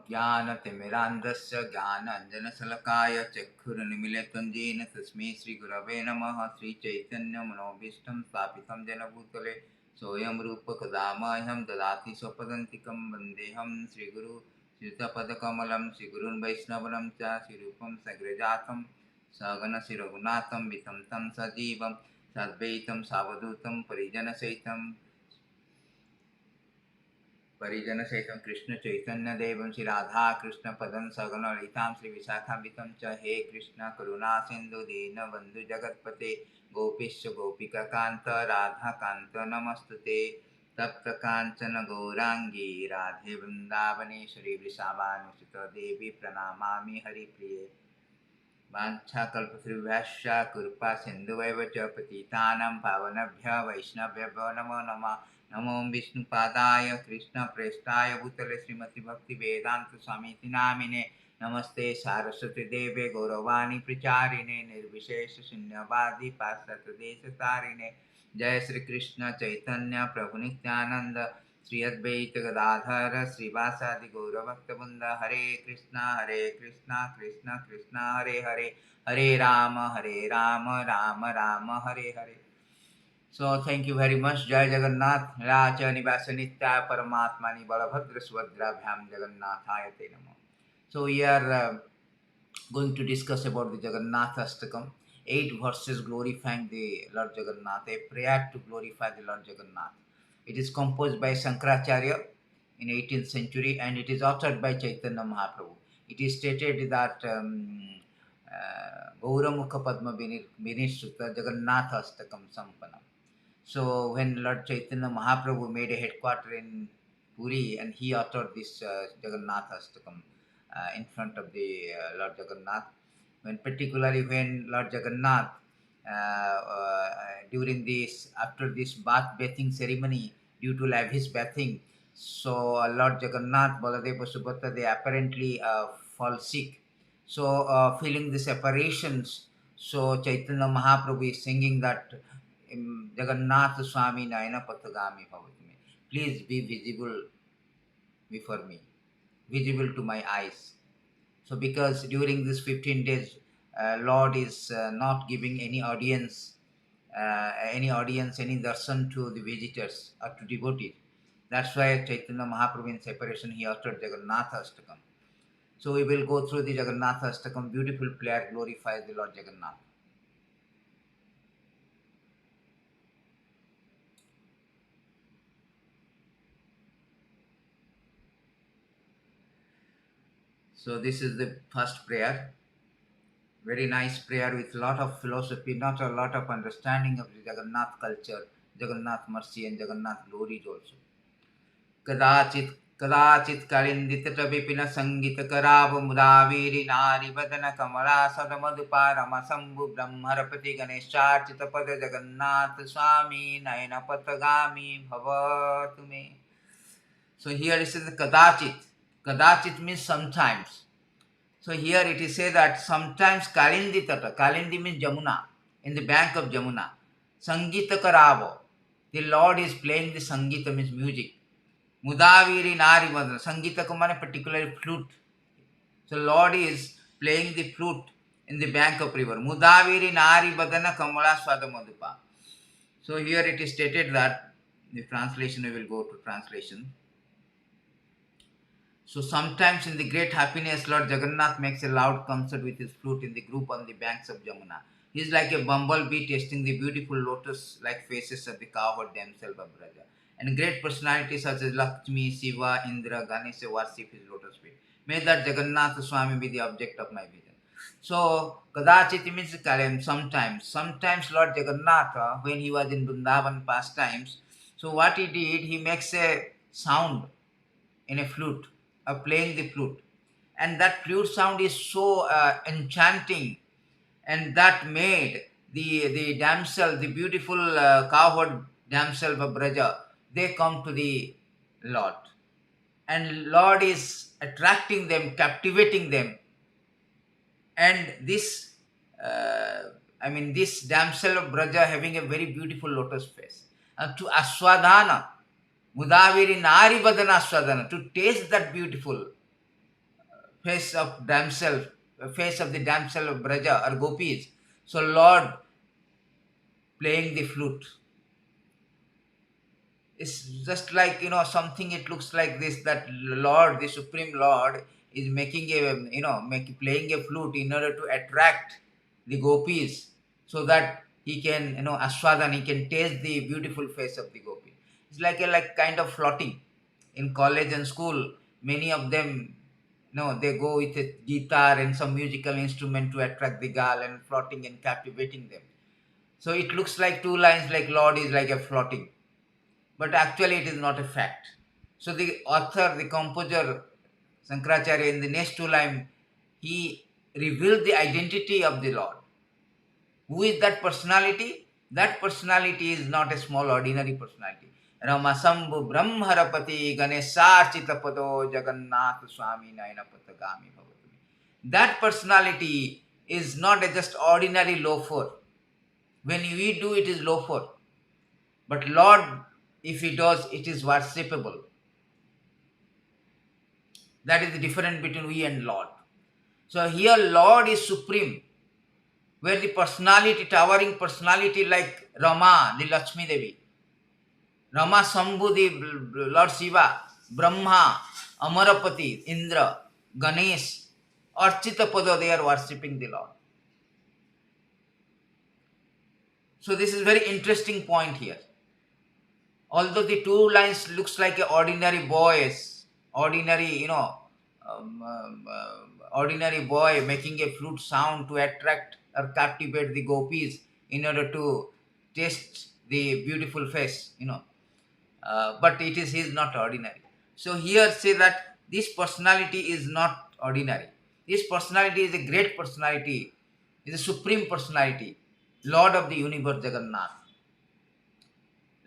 अज्ञानतिमिरान्धस्य ज्ञानाञ्जनशलाकया चक्षुरुन्मीलितं येन तस्मै श्रीगुरवे नमः। श्रीचैतन्यमनोभीष्टं स्थापितं येन भूतले स्वयं रूपः कदा मह्यं ददाति स्वपदान्तिकं। वन्देऽहं श्रीगुरुं श्रीयुतपदकमलं श्रीगुरून् वैष्णवांश्च श्रीरूपं सग्रजातं सगणशिरघुनाथं वितं तं सजीवं साद्वैतं सावधूतं परिजनसहितं कृष्ण चैतन्य देवं श्री राधा कृष्ण पदं सगण ललितां श्री विशाखान्वितं च। हे कृष्ण करुणा सिंधु दीनबंधु जगत्पते गोपीश गोपिका कांत राधा कांत नमस्तुते। तप्त कांचन गौरांगी राधे वृंदावनेश्वरी वृषभानुसुत देवी प्रणमामि हरिप्रिये। वाञ्छाकल्पतरुभ्यश्च कृपा सिन्धुवैव च पतितानां पावनेभ्यः वैष्णवेभ्यो नमो नमः। नमो विष्णुपादाय कृष्णप्रेष्ठाय भूतले श्रीमती भक्तिवेदांत स्वामीति नामिने। नमस्ते सारस्वती देवे गौरवाणी प्रचारिणे निर्विशेष शून्यवादी पाश्चात्यदेशतारिणे। जय श्री कृष्ण चैतन्य प्रभु नित्यानंद श्री अद्वैत गदाधर श्रीवासादि गौरभक्तवृंद। हरे कृष्णा कृष्ण कृष्ण हरे हरे, हरे Ram Ram Ram Hare Hare. So thank you very much. Jai Jagannath, Raja Nivasa Nitya Paramatmani Balabhadra Subhadrabhyam Jagannathaya Te Namo. So we are going to discuss about the Jagannathastakam, 8 verses glorifying the Lord Jagannath, a prayer to glorify the Lord Jagannath. It is composed by Shankaracharya in 18th century and it is authored by Chaitanya Mahaprabhu. It is stated that Gauramukha Padma Vinishruta Jagannathastakam Sampanam. So when Lord Chaitanya Mahaprabhu made a headquarter in Puri and he uttered this Jagannathastakam in front of the Lord Jagannath, particularly when Lord Jagannath during this, after this bathing ceremony, due to lavish bathing, so Lord Jagannath, Baladeva, Subhadra, they apparently fall sick. So feeling the separations, so Chaitanya Mahaprabhu is singing that Jagannatha Svami nayana-patha-gāmī bhavatu. Please be visible before me, visible to my eyes. So because during this 15 days, Lord is not giving any audience, any darshan to the visitors or to devotees. That's why Chaitanya Mahaprabhu in separation, he uttered Jagannathastakam. So we will go through the Jagannathastakam. Beautiful prayer glorifies the Lord Jagannath. So this is the first prayer. Very nice prayer with lot of philosophy, not a lot of understanding of the Jagannath culture, Jagannath mercy and Jagannath glories also. Kadācit kālindī-tat a-vipina-san gītaka-ravo ramā-śambhu-brahmāmara-pati-gan eśārcita-pado Jagannatha Svami nayana-patha-gāmī bhavatu me. So here it says kadācit. Kadācit means sometimes. So here it is said that sometimes kālindī-tat, Kālindī means Yamuna, in the bank of Yamuna. Sangītaka-ravo, the Lord is playing the Sangita means music. Mudaviri nari madana, Sangitaka means particularly flute. So Lord is playing the flute in the bank of river. Mudaviri nari badana kamala swadamadhupa. So here it is stated that, the translation, we will go to translation. So sometimes in the great happiness, Lord Jagannath makes a loud concert with his flute in the group on the banks of Yamuna. He is like a bumblebee tasting the beautiful lotus-like faces of the cowherd damsels of Vraja. And great personalities such as Laksmi, Siva, Indra, Ganesa worship his lotus feet. May that Jagannatha Svami be the object of my vision. So, kadācit means sometimes. Sometimes Lord Jagannatha, when he was in Vrindavan pastimes, so what he did, he makes a sound in a flute, playing the flute. And that flute sound is so enchanting, and that made the damsel, the beautiful cowherd damsel of Vraja, they come to the Lord. And Lord is attracting them, captivating them. And this, this damsel of Vraja having a very beautiful lotus face. And to aswadhana, Mudaviri nari badana aswadhana, to taste that beautiful face of damsel, face of the damsel of Vraja or gopis. So Lord playing the flute. It's just like, something it looks like this, that Lord, the Supreme Lord, is making playing a flute in order to attract the gopis so that he can, aswadan, he can taste the beautiful face of the gopi. It's like a like kind of floating. In college and school, many of them, they go with a guitar and some musical instrument to attract the girl and floating and captivating them. So it looks like two lines like Lord is like a floating, but actually it is not a fact. So the author, the composer, Sankaracharya, in the next two lines, he revealed the identity of the Lord. Who is that personality? That personality is not a small ordinary personality. ramā-śambhu-brahmāmara-pati-gan eśārcita-pado Jagannatha Svami nayana-patha-gāmī bhavatu. That personality is not a just ordinary loafer. When we do, it is loafer. But Lord, if he does, it is worshipable. That is the difference between we and Lord. So here Lord is supreme, where the personality, towering personality like Rama, the Laksmi Devi, ramā-śambhu, the Lord Siva, Brahma, Amarapati, Indra, Ganesa, eśārcita-pado, they are worshipping the Lord. So this is very interesting point here. Although the two lines looks like a ordinary boys, ordinary, ordinary boy making a flute sound to attract or captivate the gopis in order to taste the beautiful face, but it is not ordinary. So here say that this personality is not ordinary. This personality is a great personality, is a supreme personality, Lord of the universe, Jagannath.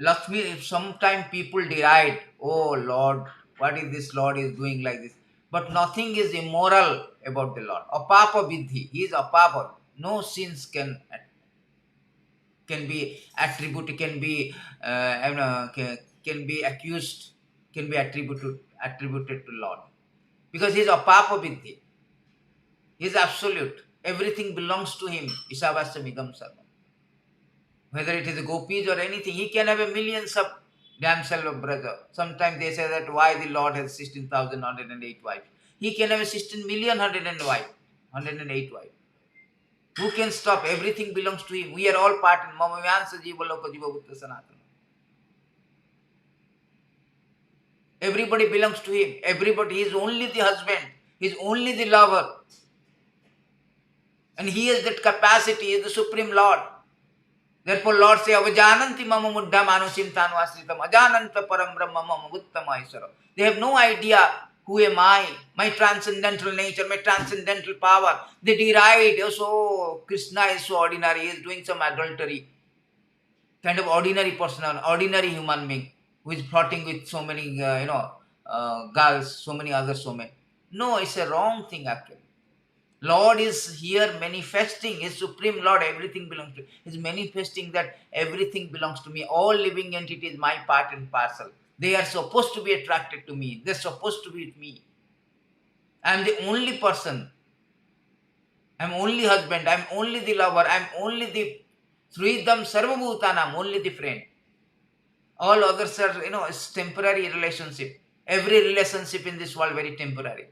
Laksmi, if sometime people deride, oh Lord, what is this Lord is doing like this? But nothing is immoral about the Lord. Apapa vidhi, he is apapa. No sins can be attributed, can be accused, can be attributed to Lord. Because he is apapa vidhi. He is absolute. Everything belongs to him. Isavasya sarvam. Whether it is gopis or anything, he can have a millions of damsels of brother. Sometimes they say that why the Lord has 16,108 wives. He can have a 16,000,108 wives. Who can stop? Everything belongs to him. We are all part in Mamayansa Jiva Loka Jiva Bhutta Sanatana. Everybody belongs to him. Everybody, he is only the husband. He is only the lover. And he has that capacity, he is the Supreme Lord. Therefore, Lord say, avajananti mama muddha manusim tanu asritam ajananta param brahma mama uttama isara. They have no idea who am I, my transcendental nature, my transcendental power. They deride, oh, so Krishna is so ordinary, he is doing some adultery. Kind of ordinary person, ordinary human being who is plotting with so many, girls, so many other so many. No, it's a wrong thing actually. Lord is here manifesting, His Supreme Lord, everything belongs to Him. He is manifesting that everything belongs to me. All living entities, my part and parcel. They are supposed to be attracted to me. They're supposed to be with me. I'm the only person. I'm only husband. I'm only the lover. I'm only the Sridham Sarvabhutanam, only the friend. All others are, it's temporary relationship. Every relationship in this world very temporary.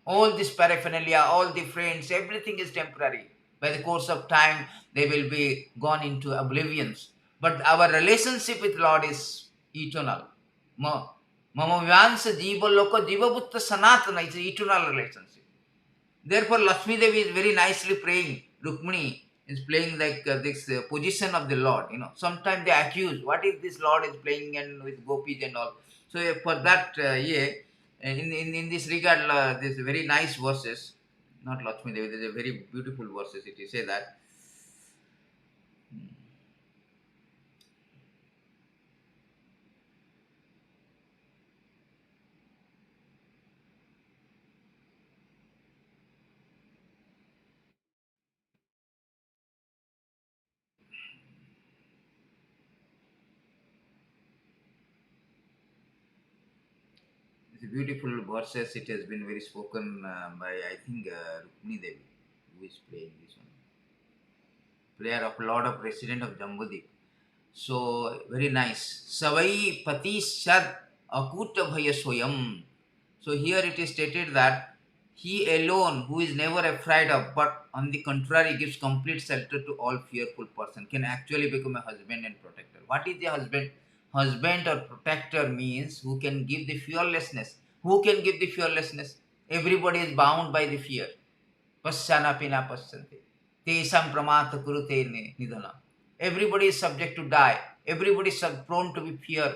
All this paraphernalia, all the friends, everything is temporary. By the course of time, they will be gone into oblivions. But our relationship with Lord is eternal. Mama Vyansa Jiva Loka Jiva Bhutta Sanatana is an eternal relationship. Therefore, Laksmi Devi is very nicely praying. Rukmini is playing like this position of the Lord. Sometimes they accuse, what is this Lord is playing and with gopis and all. So for that, in this regard, there's very nice verses. Not Lakshmi Devi, there's a very beautiful verses. It is say that. It's a beautiful verses. It has been very spoken by, I think, Rukmini Devi, who is praying this one. Prayer of Lord of Resident of Jambudip. So, very nice. Savai pati sad akuta bhaya soyam. So, here it is stated that he alone, who is never afraid of, but on the contrary gives complete shelter to all fearful person, can actually become a husband and protector. What is the husband? Husband or protector means who can give the fearlessness. Who can give the fearlessness? Everybody is bound by the fear. Pasyana pina pasyanti. Tesam pramata kurute nidana. Everybody is subject to die. Everybody is prone to be fear.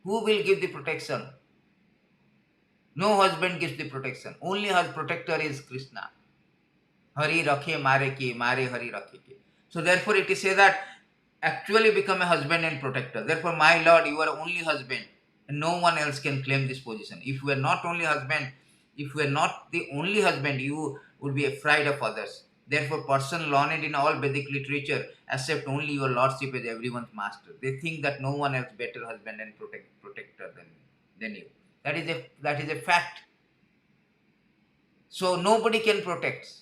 Who will give the protection? No husband gives the protection. Only her protector is Krishna. Hari rakhe mare ki, mare hari rakhe ki. So therefore it is said that actually become a husband and protector. Therefore, my Lord, you are only husband. And no one else can claim this position. If you are not only husband, if you are not the only husband, you would be afraid of others. Therefore, person learned in all Vedic literature accept only your lordship as everyone's master. They think that no one else better husband and protector than you. That is a fact. So nobody can protect.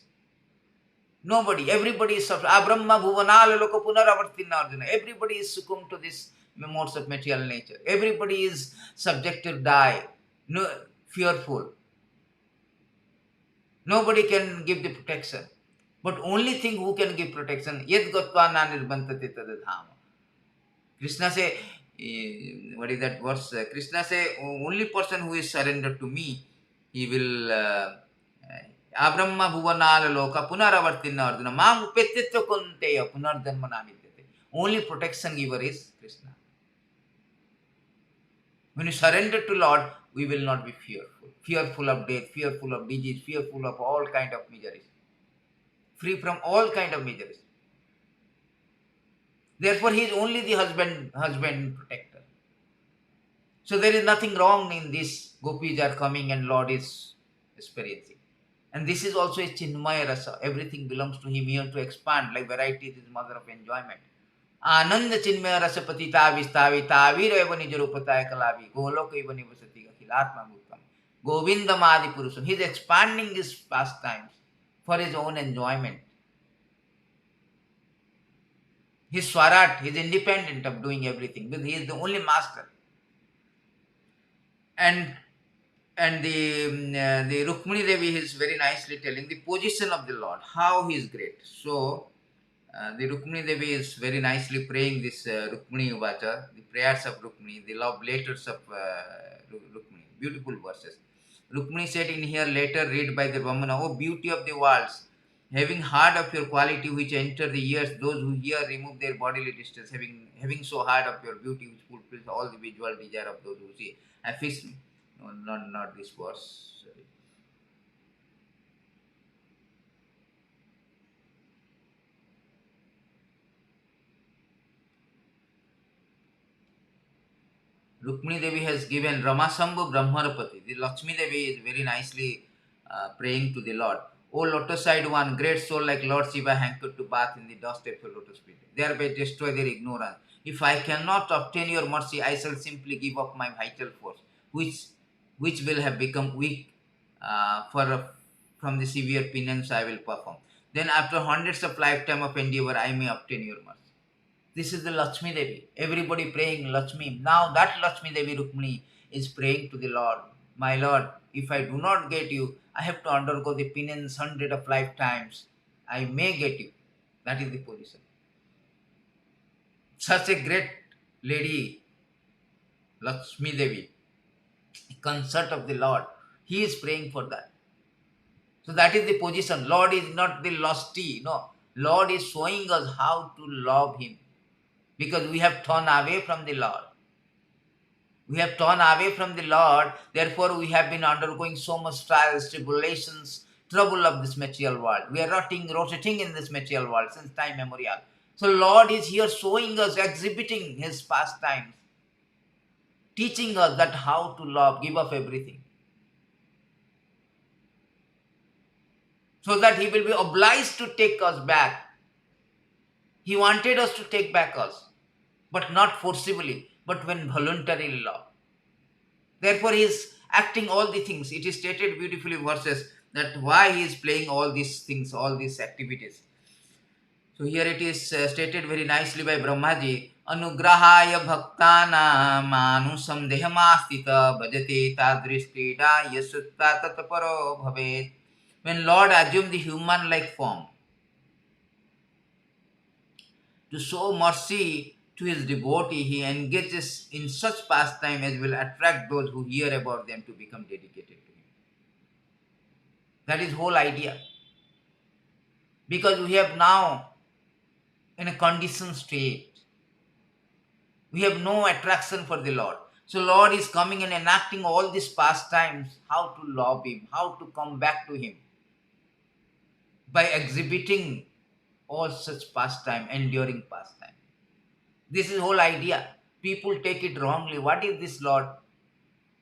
Nobody. Everybody is suffering. Abrahma bhuvanala loka punaravartina arjuna. Everybody is succumbed to this modes of material nature. Everybody is subject to die. No, fearful. Nobody can give the protection. But only thing who can give protection, yad gatva na nirbantate tadadhama. Krishna say, what is that verse? Krishna say, only person who is surrendered to me, he will Abrahma bhuvanala loka punaravartina arjuna mam upetitva kunteya punardharmana vidyate. Only protection giver is Krishna. When you surrender to Lord, we will not be fearful. Fearful of death, fearful of disease, fearful of all kind of miseries. Free from all kind of miseries. Therefore, he is only the husband protector. So there is nothing wrong in this. Gopis are coming and Lord is experiencing. And this is also a Chinmaya rasa. Everything belongs to him here to expand. Like variety is mother of enjoyment. Ananda Chinmaya rasa patita vistavi tavira eva nijarupataya kalavi goloka eva nivasati akhilatma muttam govindam adi purusam. He is expanding his pastimes for his own enjoyment. His swarat, he is independent of doing everything because he is the only master. And the Rukmini Devi is very nicely telling the position of the Lord, how he is great. So the Rukmini Devi is very nicely praying this Rukmini Uvacha, the prayers of Rukmini, the love letters of Rukmini, beautiful verses. Rukmini said in here, later read by the Yamuna, O beauty of the worlds, having heard of your quality which enter the ears, those who hear remove their bodily distress, having so heard of your beauty which fulfills all the visual desire of those who see. I fixed me. No, not this verse. Sorry. Rukmini Devi has given ramā-śambhu-brahmāmara-pati. The Laksmi Devi is very nicely praying to the Lord. O lotus-eyed one, great soul like Lord Siva hankered to bath in the dust of your lotus feet. Thereby destroy their ignorance. If I cannot obtain your mercy, I shall simply give up my vital force, which will have become weak from the severe penance I will perform. Then after hundreds of lifetime of endeavor, I may obtain your mercy. This is the Laksmi Devi. Everybody praying Laksmi. Now that Laksmi Devi Rukmini is praying to the Lord. My Lord, if I do not get you, I have to undergo the penance hundred of lifetimes. I may get you. That is the position. Such a great lady, Laksmi Devi, consort of the Lord. He is praying for that. So that is the position. Lord is not the lusty. No. Lord is showing us how to love him. Because we have turned away from the Lord. We have turned away from the Lord. Therefore, we have been undergoing so much trials, tribulations, trouble of this material world. We are rotating in this material world since time memorial. So Lord is here showing us, exhibiting his pastimes, teaching us that how to love, give up everything. So that he will be obliged to take us back. He wanted us to take back us, but not forcibly, but when voluntarily love. Therefore, he is acting all the things. It is stated beautifully verses that why he is playing all these things, all these activities. So here it is stated very nicely by Brahmaji. Anugrahaya bhaktana manusam dehamastita bhajate tadrishtida yasutta tataparo bhavet. When Lord assumed the human-like form to show mercy to his devotee, he engages in such pastime as will attract those who hear about them to become dedicated to him. That is whole idea. Because we have now in a conditioned state, we have no attraction for the Lord. So Lord is coming and enacting all these pastimes, how to love him, how to come back to him, by exhibiting all such pastime, enduring pastime. This is whole idea. People take it wrongly. What is this Lord?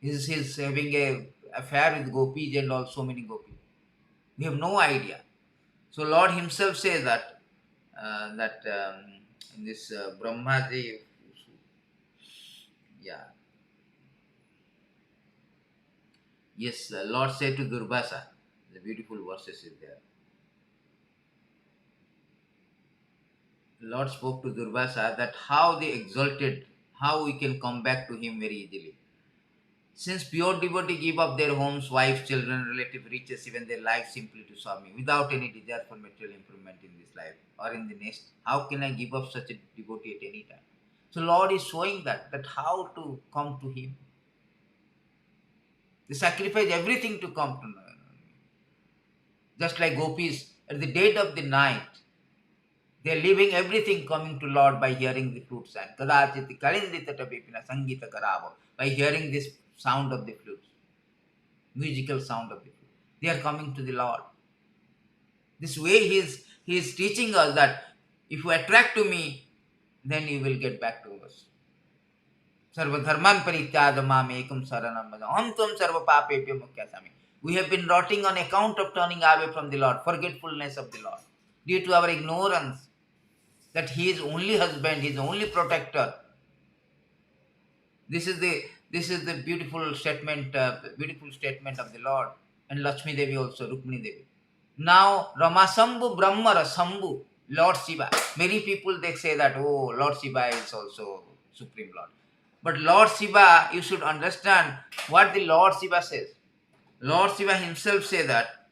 Is he having a affair with gopis and all so many gopis? We have no idea. So Lord himself says that in this Brahmaji, yeah, yes, Lord said to Durvasa, the beautiful verses is there. Lord spoke to Durvasa that how they exalted, how we can come back to him very easily. Since pure devotee give up their homes, wives, children, relative riches, even their life simply to Swami, without any desire for material improvement in this life or in the next, how can I give up such a devotee at any time? So Lord is showing that how to come to him. They sacrifice everything to come to him. Just like gopis, at the dead of the night, they are leaving everything coming to Lord by hearing the flute sound. Kadācit, kālindī-tat, a-vipina-san, gītaka-ravo. By hearing this sound of the flute, musical sound of the flute, they are coming to the Lord. This way he is teaching us that if you attract to me, then you will get back to us. Sarva dharman parityāja mam ekam saranam bhaja. Aham tvam sarva papebhyo mukyasami. We have been rotting on account of turning away from the Lord, forgetfulness of the Lord, due to our ignorance that he is only husband, he is only protector. This is the beautiful statement of the Lord, and Laksmi Devi also, Rukmini Devi. Now ramā-śambhu-brahmāmara-pati-gan, Lord Siva. Many people they say that Lord Siva is also Supreme Lord. But Lord Siva, you should understand what the Lord Siva says. Lord Siva himself says that,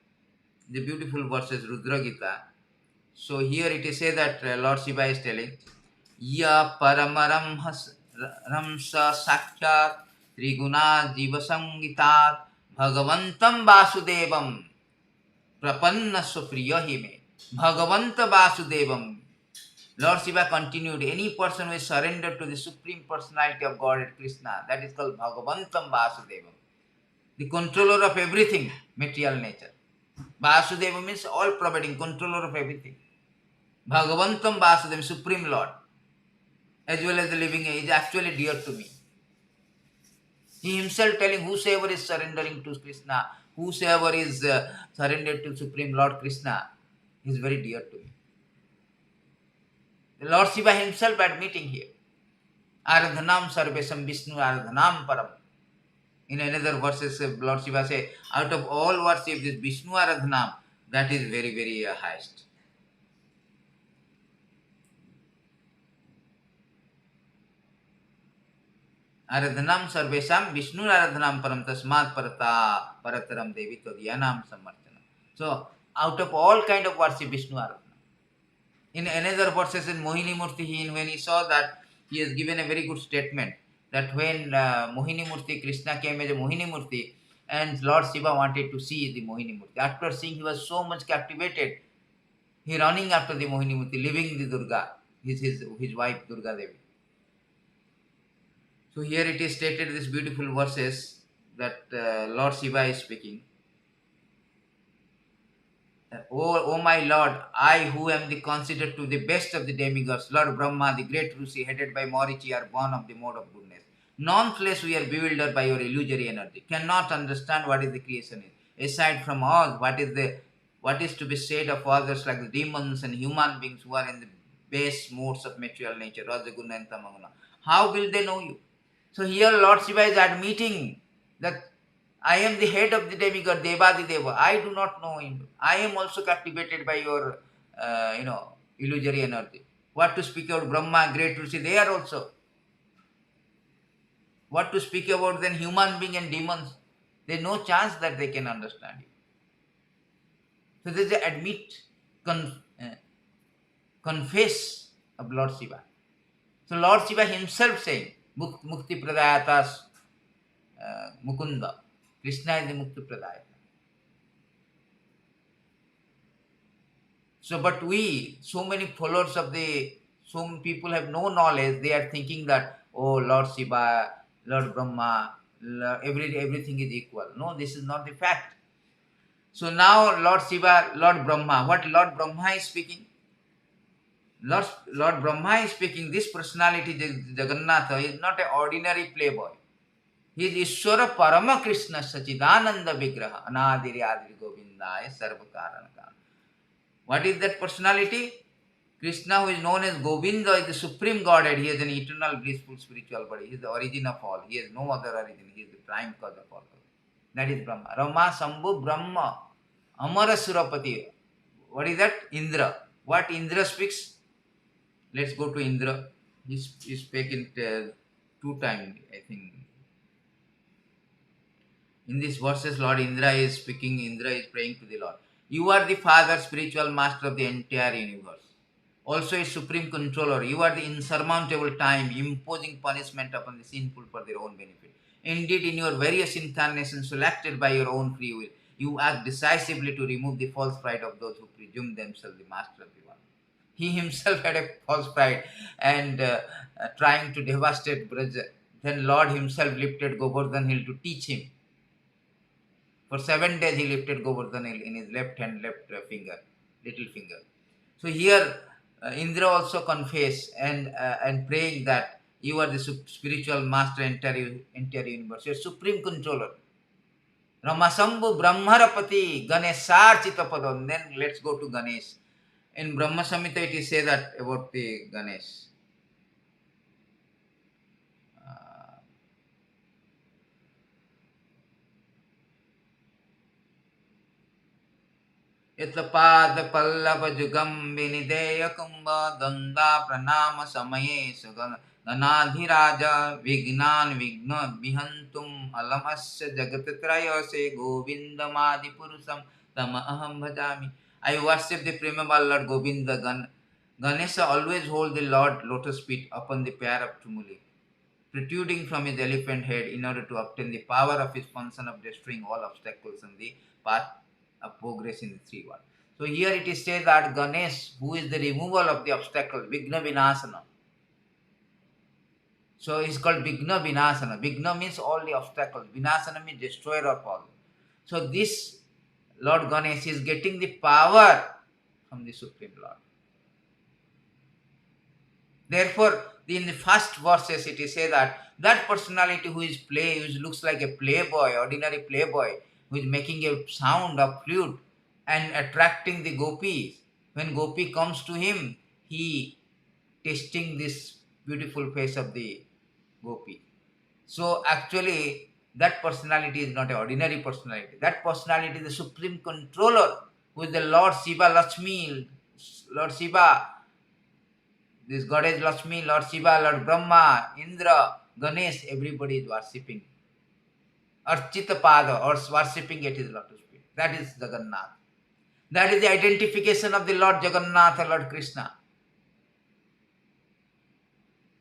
the beautiful verses Rudra Gita. So here it is said that Lord Siva is telling, Ya paramaram ramsa sakhyat triguna jiva sangitat bhagavantam vasudevam prapanna supriyahime. Bhagavanta vasudevam. Lord Siva continued, any person who is surrendered to the Supreme Personality of Godhead Krishna, that is called Bhagavantam Vasudevam, the controller of everything, material nature. Vasudeva means all providing, controller of everything. Bhagavantam Vasudevam, Supreme Lord, as well as the living, is actually dear to me. He himself telling, whosoever is surrendering to Krishna, whosoever is surrendered to Supreme Lord Krishna, is very dear to me. The Lord Siva himself admitting here, Aradhanam sarvesam Vishnu Aradhanam param. In another verses, Lord Siva say, out of all worship, this Vishnu Aradhanam, that is very, very highest. Aradhanam sarvesam Vishnu Aradhanam param tasmat parata parataram devi todyanam samartana. So, out of all kind of worship, Vishnu Aradhanam. In another verses in Mohini Murti, when he saw that, he has given a very good statement that when Mohini Murti, Krishna came as a Mohini Murti, and Lord Siva wanted to see the Mohini Murti. After seeing, he was so much captivated. He running after the Mohini Murti, leaving the Durga, his wife Durga Devi. So here it is stated, these beautiful verses that Lord Siva is speaking. O my Lord, I who am the considered to the best of the demigods, Lord Brahma, the great Rishi, headed by Marichi, are born of the mode of goodness. Non-flesh we are bewildered by your illusory energy, cannot understand what is the creation is. Aside from us, what is to be said of others like the demons and human beings who are in the base modes of material nature, Rajaguna and Tamaguna? How will they know you? So here Lord Siva is admitting that I am the head of the demigod, Devadideva. I do not know him. I am also captivated by your, illusory energy. What to speak about Brahma, great Rishi, they are also. What to speak about then human being and demons? There is no chance that they can understand you. So they say admit, confess of Lord Siva. So Lord Siva himself saying, Mukti Pradayatas Mukunda. Krishna is the Mukti Pradayata. So, but so many followers of so many people have no knowledge. They are thinking that, oh, Lord Siva, Lord Brahma, everything is equal. No, this is not the fact. So now Lord Siva, Lord Brahma, what Lord Brahma is speaking? Lord Brahma is speaking, this personality, Jagannatha, is not an ordinary playboy. He is Ishwara Parama Krishna Sachidananda Vigraha, Anadiri Adiri Govindaya Sarvakaranaka. What is that personality? Krishna, who is known as Govinda, is the supreme Godhead. He is an eternal, blissful, spiritual body. He is the origin of all. He has no other origin. He is the prime cause of all. That is Brahma. ramā-śambhu-brahmāmara-pati-gan. What is that? Indra. What Indra speaks? Let's go to Indra. He speaks in 2 times, I think. In these verses, Lord Indra is speaking. Indra is praying to the Lord. You are the Father, spiritual master of the entire universe. Also a supreme controller. You are the insurmountable time, imposing punishment upon the sinful for their own benefit. Indeed, in your various incarnations selected by your own free will, you act decisively to remove the false pride of those who presume themselves the master of the world. He himself had a false pride and trying to devastate Vraja. Then Lord himself lifted Govardhan hill to teach him. For 7 days he lifted Govardhan hill in his left hand, little finger. So here Indra also confessed and praying that you are the spiritual master entire universe, your supreme controller. ramā-śambhu-brahmāmara-pati-gan, eśārcita-pado. Then let's go to Ganesa. In Brahma Samhita it is said that about the Ganesa. Yatapāda pallava jugam vinideya kumbha ganga pranama samaye ganadhiraja vignan vigna vihantum alamasya jagatatrayase govindamadi purusam tama aham bhajami. I worship the Primabal Lord Govinda. Ganesa always hold the Lord lotus feet upon the pair of tumuli, protruding from his elephant head in order to obtain the power of his function of destroying all obstacles on the path of progress in the 3 worlds. So here it is said that Ganesh, who is the removal of the obstacles, Vigna Vinasana. So he is called Vigna Vinasana. Vigna means all the obstacles. Vinasana means destroyer of all. So this Lord Ganesh is getting the power from the Supreme Lord. Therefore, in the first verses it is said that personality who looks like a playboy, ordinary playboy, who is making a sound of flute and attracting the gopis. When gopi comes to him, he tasting this beautiful face of the gopi. So actually, that personality is not an ordinary personality. That personality is the supreme controller, who is the Lord Siva, Laksmi, Lord Siva, this goddess Laksmi, Lord Siva, Lord Brahma, Indra, Ganesh, everybody is worshipping. eśārcita-pado, or worshipping at his lotus feet. That is Jagannath. That is the identification of the Lord Jagannatha, Lord Krishna.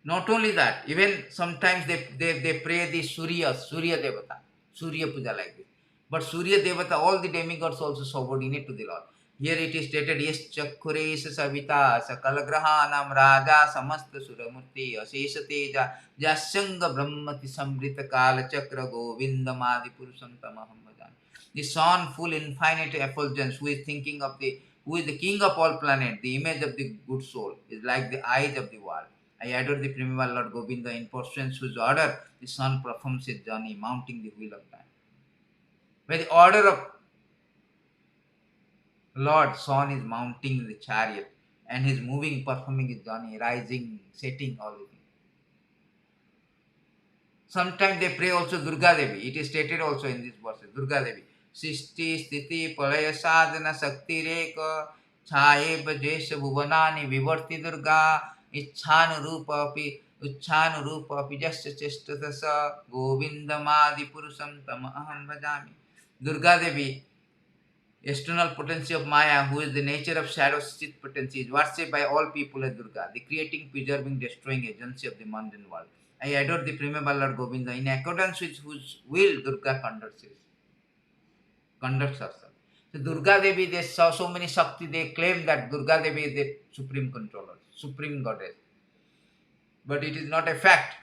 Not only that, even sometimes they pray the Surya Devata, Surya Puja like this. But Surya Devata, all the demigods also subordinate to the Lord. Here it is stated, yes chakkuresh savita sakalagrahanam raja samasta suramurti asesha teja jasyanga brahmati sambrita kala chakra govindamadi purusam tamaham bhajami. The sun full infinite effulgence, who is the king of all planets, the image of the good soul, is like the eyes of the world. I adore the primeval Lord Govinda, in pursuance whose order the sun performs his journey, mounting the wheel of time. By the order of Lord, sun is mounting the chariot and he is moving, performing his journey, rising, setting, all the things. Sometimes they pray also Durga Devi. It is stated also in this verse, Durga Devi. Sisti Sthiti Palaya Sadhana Sakti Reka Chhaye Bajesha Bhuvanani Vivarti Durga Uchchanu Rupa Api Jasya Chestatasa Govindamadi Purusam Tam Aham Bhajami. Durga Devi, external potency of Maya, who is the nature of shadow chit potency, is worshipped by all people as Durga, the creating, preserving, destroying agency of the mundane world. I adore the Primable Lord Govinda, in accordance with whose will Durga conducts herself. So Durga Devi, they saw so many Shakti, they claim that Durga Devi is the supreme controller, supreme goddess. But it is not a fact.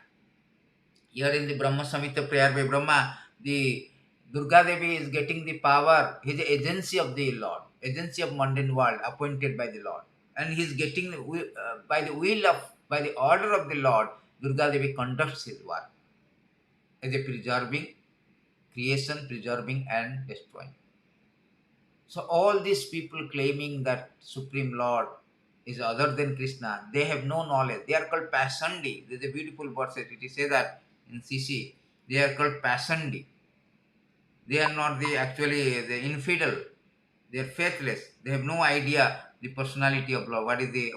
Here in the Brahma Samhita prayer by Brahma, the Durga Devi is getting the power, his agency of the Lord, agency of mundane world appointed by the Lord. And he is getting, by the order of the Lord, Durga Devi conducts his work as a preserving, creation, preserving and destroying. So all these people claiming that Supreme Lord is other than Krishna, they have no knowledge. They are called Pasandi. There is a beautiful verse that it is said that in CC, they are called Pasandi. They are not the infidel. They are faithless. They have no idea the personality of Lord. What is the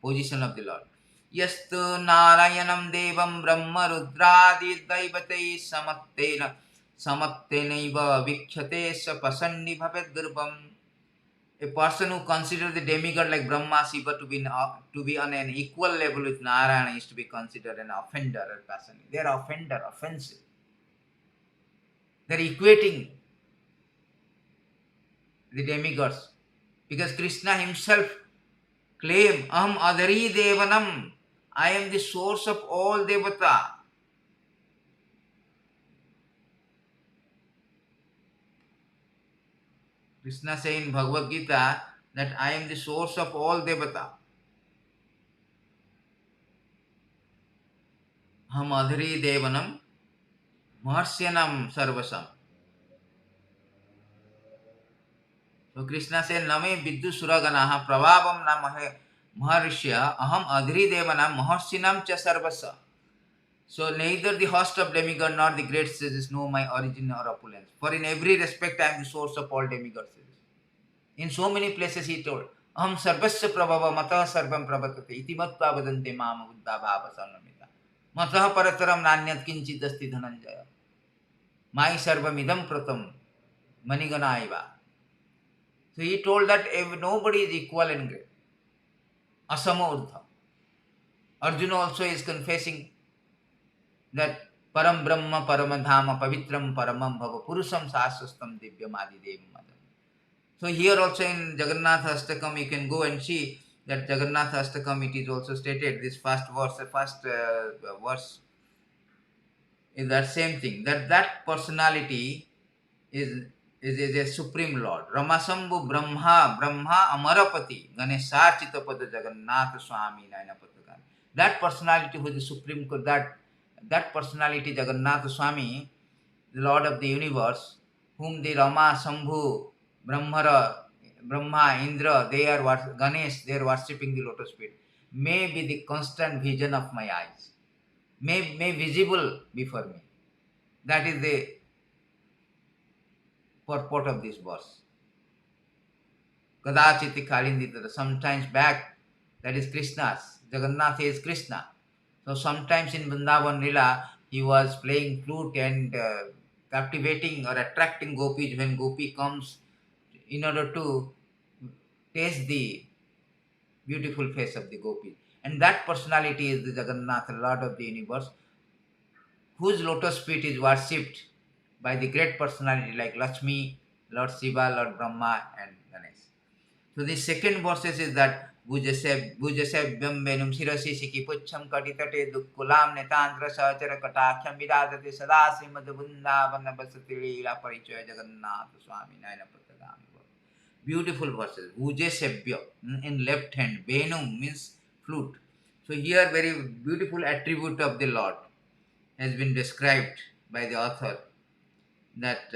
position of the Lord? Yastu Narayanam Devam Brahma Rudradi Daivatei Samattenaiva Vikhyate Sa Pasandi Bhavet Durbam. A person who considers the demigod like Brahma, Siva to be on an equal level with Narayana is to be considered an offender or person. They are offensive. They are equating the demigods. Because Krishna himself claimed, Aham Adhari Devanam, I am the source of all Devata. Krishna says in Bhagavad Gita that I am the source of all Devata. Aham Adhari Devanam Maharsyanam Sarvasam. So Krishna says, Name Viddu Suraganaha Prabhavam Namahe Maharishya Aham Adhri Devanam Maharsinam Cha Sarvasa. So neither the host of demigod nor the great sages know my origin or opulence. For in every respect I am the source of all demigods. In so many places he told, Aham Sarvasya Prabhava Matah Sarvam Prabhatate Iti Mattva Vadante Mama Buddha Bhava Sarvamita Matah Parataram Nanyat Kinchit Asti Dhananjaya Mai Sarvamidam Pratam Maniganaiva. So he told that nobody is equal and great. Asama Urdha. Arjuna also is confessing that Param Brahma Paramadhama Pavitram Paramam Bhava Purusam Sahasrastam Divyam Adidevam Madam. So here also in Jagannathastakam you can go and see that Jagannathastakam, it is also stated, this first verse is that same thing, that personality is a supreme Lord. Ramā-śambhu-brahmāmara-pati-gan eśārcita-pado Jagannatha Svami nayana-patha-gāmī. That personality who is the supreme, that personality Jagannatha Svami, the Lord of the universe, whom the Brahma, Indra, Ganesa, they are worshipping the lotus feet, may be the constant vision of my eyes, may visible before me. That is the purport of this verse. Kadācit kālindī-tat. Sometimes back, that is Krishna's. Jagannath is Krishna. So sometimes in Vrindavan Lila, he was playing flute and captivating or attracting gopis when gopi comes in order to taste the beautiful face of the gopi. And that personality is the Jagannath, Lord of the universe, whose lotus feet is worshipped by the great personality like Laksmi, Lord Siva, Lord Brahma and Ganesa. So the second verses is that Bhujasevyam Venum Shirasi Siki Pucham Katitate Dukkulam Netandra Sachara Katakhyam Vidadate Sadasi Madhavundavana Basati Leela Parichaya Jagannatha Svami nayana-patha-gāmī. Beautiful verses. Bhujasevya in left hand. Venum means flute. So here very beautiful attribute of the Lord has been described by the author, that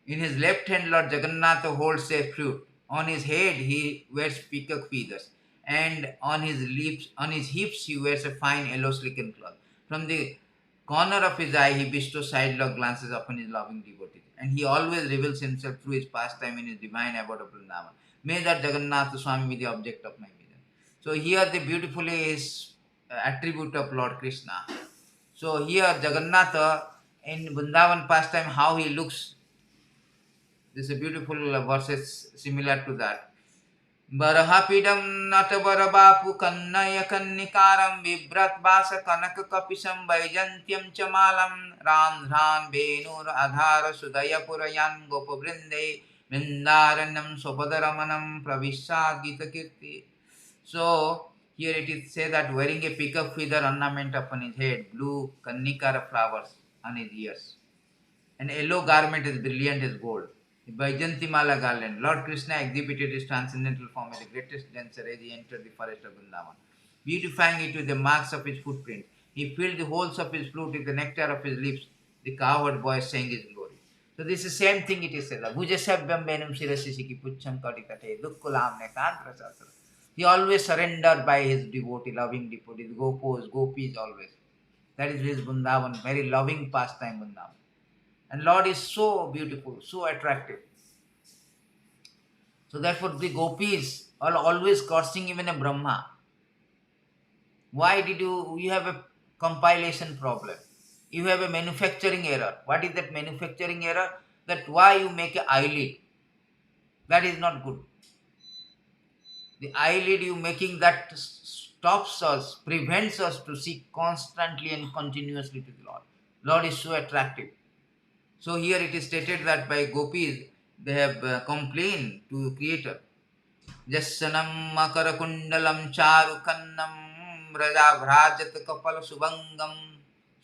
in his left hand Lord Jagannatha holds a flute. On his head he wears peacock feathers, and on his hips he wears a fine yellow silken cloth. From the corner of his eye, he bestows sidelong glances upon his loving devotees. And he always reveals himself through his pastime in his divine abode of Vrindavan. May that Jagannatha Svami be the object of my vision. So here the beautifully is attribute of Lord Krishna. So here Jagannatha in Vrindavan pastime, how he looks. This is a beautiful verses similar to that. Barahapidam natavarabapu kannaya kannikaram vibrat vasa kanaka kapisam vaijantyam chamalam randhran venur adhara sudaya purayan gopavrinde vrindaranam sopadaramanam pravisya gītaka-kirti. So here it is said that wearing a peacock feather ornament upon his head, blue kannikara flowers on his ears, and yellow garment is brilliant as gold. The Vaijantimala garland. Lord Krishna exhibited his transcendental form as the greatest dancer as he entered the forest of Vrindavan, beautifying it with the marks of his footprints. He filled the holes of his flute with the nectar of his lips. The cowherd voice sang his glory. So this is the same thing it is said. Bhujasabhyam benum sirasisiki pucham katikate dukkulam nekantra sasra. He always surrendered by his devotee, loving devotees, gopis always. That is his Vrindavan, very loving pastime Vrindavan. And Lord is so beautiful, so attractive. So therefore the gopis are always cursing even a Brahma. Why did you have a compilation problem? You have a manufacturing error. What is that manufacturing error? That why you make an eyelid. That is not good. The eyelid you making that stops us, prevents us to seek constantly and continuously to the Lord. Lord is so attractive. So here it is stated that by gopis, they have complained to Creator. Jassanam makara kundalam charu kannam vraja vrajat kapala subangam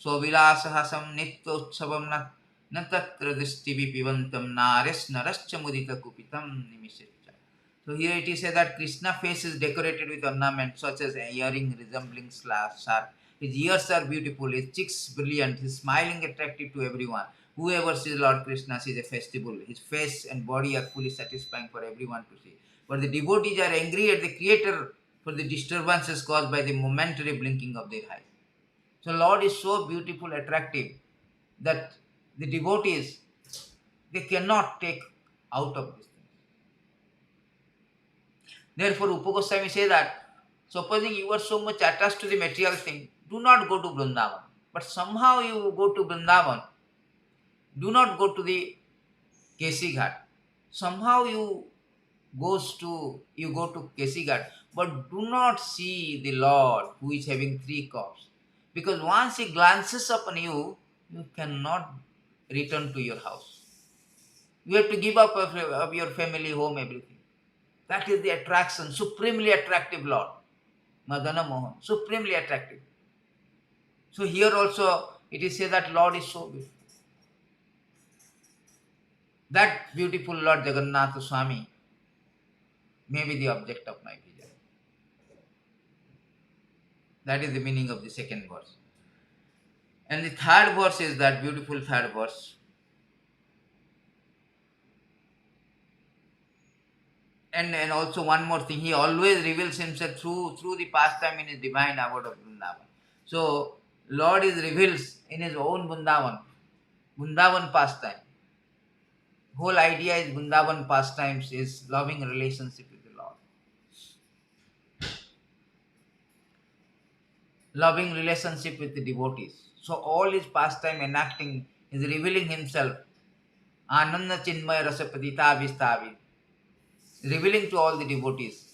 sovilasahasam nityotsavam natatra disti vipivantam nares narascha mudita kupitam nimishacha. So here it is said that Krishna's face is decorated with ornaments such as an earring resembling shark. His ears are beautiful, his cheeks brilliant, his smiling attractive to everyone. Whoever sees Lord Krishna sees a festival. His face and body are fully satisfying for everyone to see. But the devotees are angry at the Creator for the disturbances caused by the momentary blinking of their eyes. So Lord is so beautiful, attractive, that the devotees, they cannot take out of this thing. Therefore, Rupa Goswami says that, supposing you are so much attached to the material thing, do not go to Vrindavan. But somehow you go to Vrindavan, do not go to the Kesi Ghat. Somehow you go to Kesi Ghat, but do not see the Lord who is having three cups. Because once he glances upon you, you cannot return to your house. You have to give up of your family, home, everything. That is the attraction, supremely attractive Lord. Madana Mohan, supremely attractive. So here also it is said that Lord is so beautiful. That beautiful Lord Jagannatha Svami may be the object of my vision. That is the meaning of the second verse. And the third verse is that beautiful third verse. And also one more thing, he always reveals himself through the pastime in his divine abode of Vrindavan. So Lord is reveals in his own Vrindavan pastime. Whole idea is Vrindavan pastimes is loving relationship with the Lord. Loving relationship with the devotees. So all his pastime enacting is revealing himself. Ananda Chinmaya Rasapadita Vistavi. Revealing to all the devotees.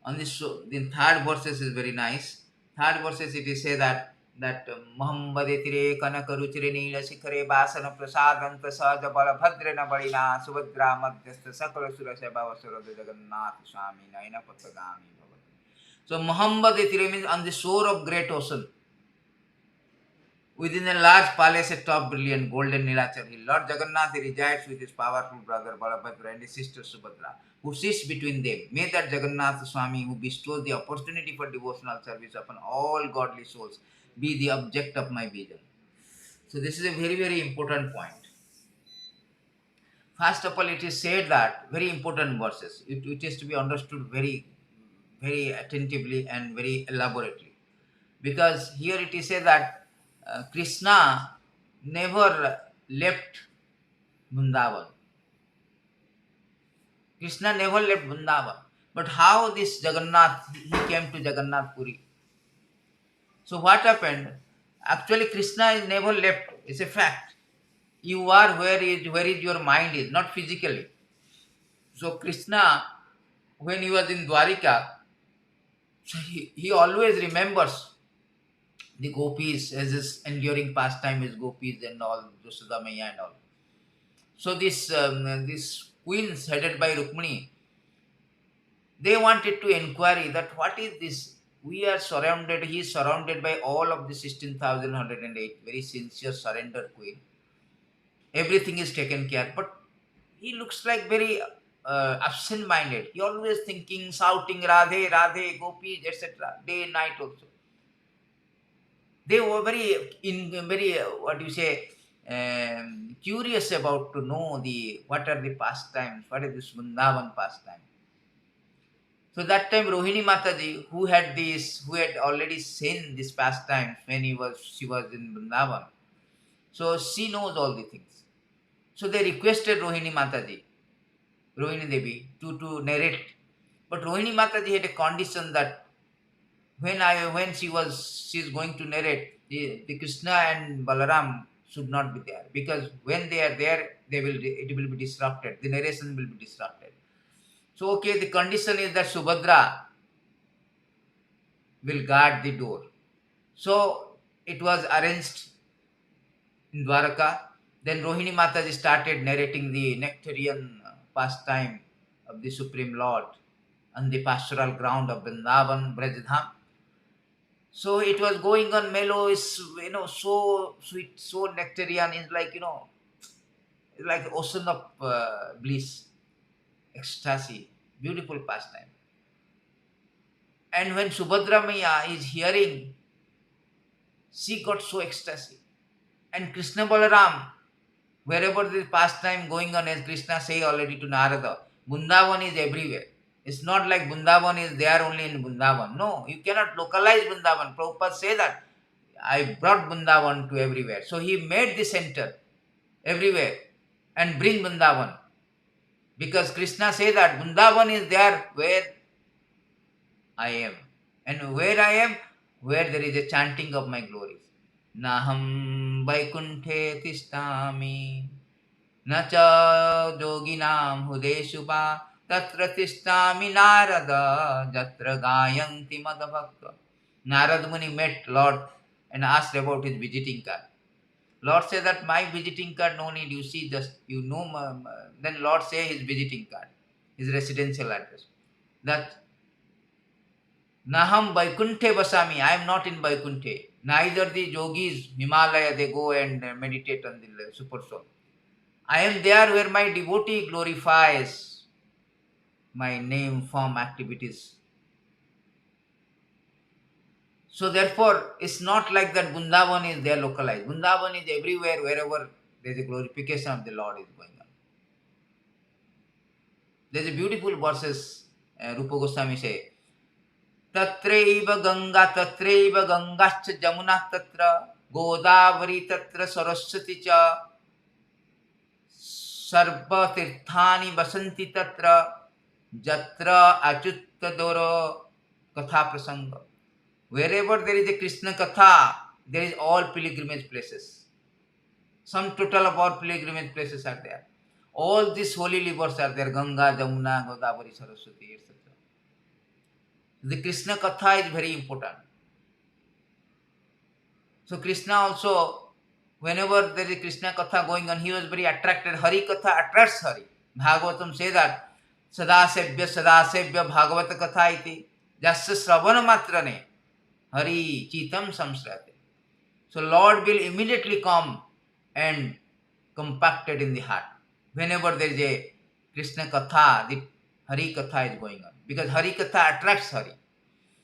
On this, the third verses is very nice. Third verses it is say that Muhammade tire kanaka ruchire neela shikhare vasana prasadanta sahaja bala bhadrena balina subhadra madhyastha sakala surasya bhavasarada Jagannatha Svami nayana-patha-gāmī. So Muhammade tire means on the shore of great ocean. Within a large palace atop brilliant golden Nilachar hill, Lord Jagannath resides with his powerful brother Balabhadra and his sister Subhadra, who sits between them. May that Jagannatha Svami, who bestows the opportunity for devotional service upon all godly souls, be the object of my vision. So this is a very, very important point. First of all, it is said that, very important verses, it is to be understood very very attentively and very elaborately. Because here it is said that Krishna never left Vrindavan. Krishna never left Vrindavan. But how this Jagannath, he came to Jagannath Puri. So what happened? Actually, Krishna is never left. It's a fact. You are where is your mind is, not physically. So Krishna, when he was in Dwarika, so he always remembers the gopis as his enduring pastime is gopis and all, Yashoda Maiya and all. So this queens headed by Rukmini, they wanted to inquire that what is this? We are surrounded, he is surrounded by all of the 16,108 very sincere surrender queen. Everything is taken care, but he looks like very absent-minded. He always thinking, shouting, Radhe, Radhe, gopis, etc. Day and night also. They were very what do you say, curious about to know what are the pastimes, what is this Vrindavan pastime. So that time Rohini Mataji, who had already seen this pastime when she was in Vrindavan, so she knows all the things. So they requested Rohini Mataji, Rohini Devi, to narrate. But Rohini Mataji had a condition that when she is going to narrate, the Krishna and Balaram should not be there, because when they are there, it will be disrupted. The narration will be disrupted. So okay, the condition is that Subhadra will guard the door. So it was arranged in Dwaraka. Then Rohini Mataji started narrating the nectarian pastime of the Supreme Lord on the pastoral ground of Vrindavan, Brajadham. So it was going on mellow, is so sweet, so nectarian. It's like it's like ocean of bliss, ecstasy, beautiful pastime. And when Subhadra Maya is hearing, she got so ecstasy. And Krishna Balaram, wherever the pastime going on, as Krishna say already to Narada, Vrindavan is everywhere. It's not like Vrindavan is there only in Vrindavan. No, you cannot localize Vrindavan. Prabhupada say that I brought Vrindavan to everywhere. So he made the center everywhere and bring Vrindavan. Because Krishna say that Vrindavan is there where I am. And where I am, where there is a chanting of my glories. Naham Vaikunthe tishtami nacha yoginam hudeshupa tatra tishtami narada jatra gayanti madhavakta. Narad Muni met Lord and asked about his visiting card. Lord said that my visiting card, no need, you see, just then Lord say his visiting card, his residential address. That Naham Vaikunthe Vasami, I am not in Vaikunthe. Neither the yogis, Himalaya, they go and meditate on the super soul. I am there where my devotee glorifies my name, form, activities. So therefore, it's not like that Vrindavan is there localized. Vrindavan is everywhere, wherever there is a glorification of the Lord is going on. There is a beautiful verses, Rupa Goswami say, Tatraiva Gangascha Yamuna Tatra Godavari Tatra Saraswati Cha Sarva Tirthani Vasanti Tatra Jatra Achutta Doro Katha Prasanga. Wherever there is a Krishna Katha, there is all pilgrimage places. Some total of all pilgrimage places are there. All these holy rivers are there, Ganga, Jamuna, Godavari, Saraswati, etc. The Krishna Katha is very important. So Krishna also, whenever there is Krishna Katha going on, he was very attracted. Hari Katha attracts Hari. Bhagavatam say that, Sadasebya Bhagavata Katha iti, Jasya Sravana Matrane, Hari Chitam Samsrate. So Lord will immediately come and compacted in the heart. Whenever there is a Krishna Katha, the Hari Katha is going on. Because Hari Katha attracts Hari.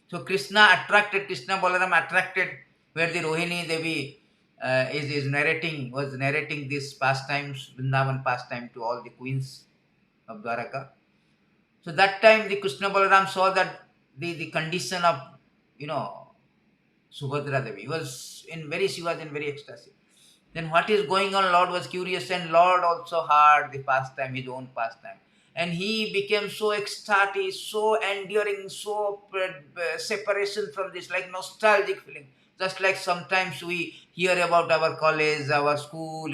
So Krishna Balaram attracted where the Rohini Devi was narrating this pastimes, Vrindavan pastime to all the queens of Dwaraka. So that time the Krishna Balaram saw that the condition of, Subhadra Devi. She was in very ecstasy. Then what is going on? Lord was curious, and Lord also heard the pastime, his own pastime. And he became so ecstatic, so enduring, so separation from this, like nostalgic feeling. Just like sometimes we hear about our college, our school,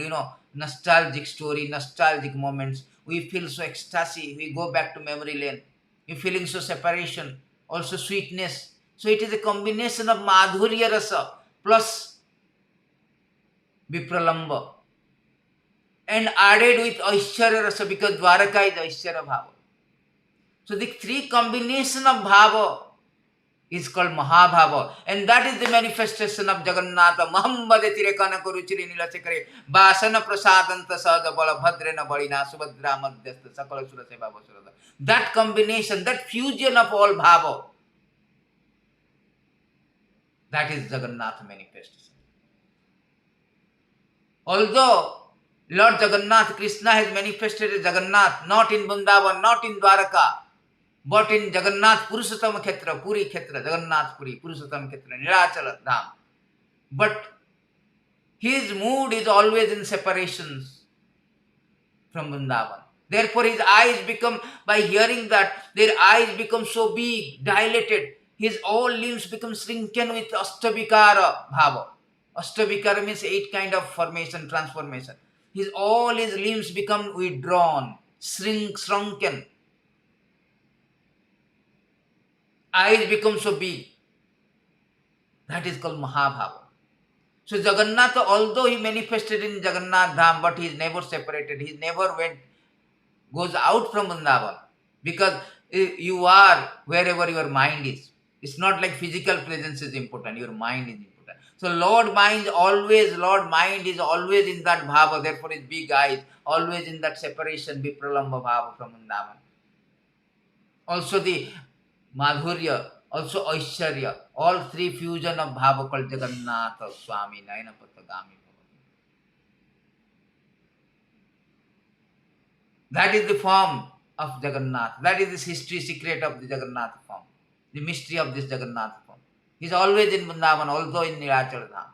nostalgic story, nostalgic moments. We feel so ecstasy. We go back to memory lane. We feeling so separation, also sweetness. So it is a combination of madhurya rasa plus vipralamba, and added with aśārya rasa, because Dwaraka is aśārya bhava. So the three combination of bhava is called Mahabhava, and that is the manifestation of Jagannatha. Mahambade tirekana kuruchiri nilachakare vasana prasadanta sada bala bhadrena balina subhadra madhyastha sakala sura seva vasarada. That combination, that fusion of all bhava, that is Jagannatha manifestation. Although Lord Jagannath, Krishna has manifested as Jagannath, not in Vrindavan, not in Dwaraka, but in Jagannath Purushottama Khetra, Puri Khetra, Jagannath Puri, Purushottama Khetra, Nilachala Dham. But his mood is always in separations from Vrindavan. Therefore his eyes become, by hearing that, their eyes become so big, dilated. His all limbs become shrunken with Ashtavikara bhava. Ashtavikara means 8 kind of formation, transformation. All his limbs become withdrawn, shrunken. Eyes become so big. That is called Mahabhava. So Jagannatha, although he manifested in Jagannath Dham, but he is never separated. He never goes out from Vrindavan. Because you are wherever your mind is. It's not like physical presence is important. Your mind is important. So Lord mind is always in that bhava, therefore his big eyes, always in that separation, vipralamba bhava from Vrindavan. Also the madhurya, also aśārya, all three fusion of bhava called Jagannatha Svami, nayana-patha-gāmī. That is the form of Jagannath. That is the history secret of the Jagannath form. The mystery of this Jagannath form. He is always in Vrindavan, although in Nilachala Dham.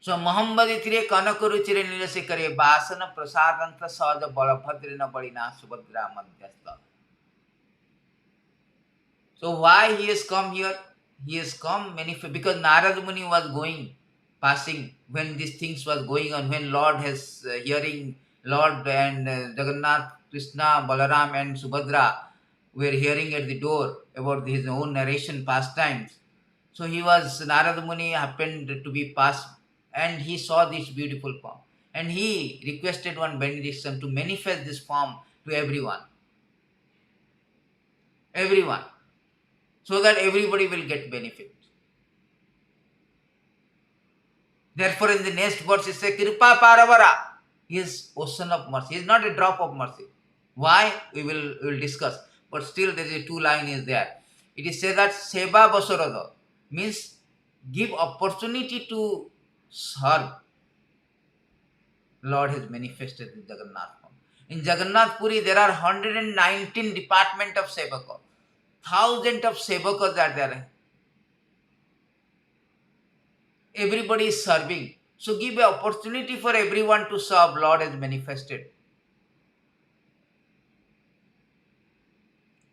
So Mahambadi tire kanakuruchire nilasekare vasana prasadanta saja balabhadrena balina subhadra madhyastha. So why he has come here? He has come because Narada Muni was passing when these things was going on, when Lord has hearing, Lord and Jagannath, Krishna, Balaram and Subhadra were hearing at the door about his own narration pastimes. So Narada Muni happened to be passed, and he saw this beautiful form. And he requested one benediction to manifest this form to everyone. Everyone. So that everybody will get benefit. Therefore in the next verse he says, Kripa Paravara. He is ocean of mercy. He is not a drop of mercy. Why? We will discuss. But still there is a 2 line is there. It is said that Seva Basarada means give opportunity to serve. Lord has manifested in Jagannath form. In Jagannath Puri there are 119 department of Sevaka. Thousands of Sevakas are there. Everybody is serving. So give an opportunity for everyone to serve. Lord has manifested.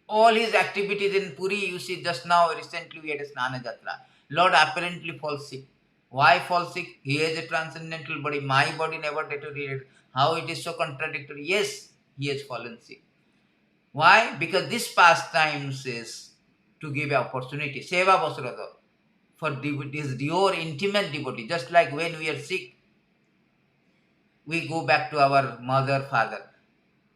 All his activities in Puri, you see just now, recently we had a Snana Jatra. Lord apparently falls sick. Why falls sick? He has a transcendental body. My body never deteriorated. How it is so contradictory? Yes, he has fallen sick. Why? Because this pastimes is to give an opportunity. Seva Vasarada. For this your intimate devotee. Just like when we are sick, we go back to our mother, father,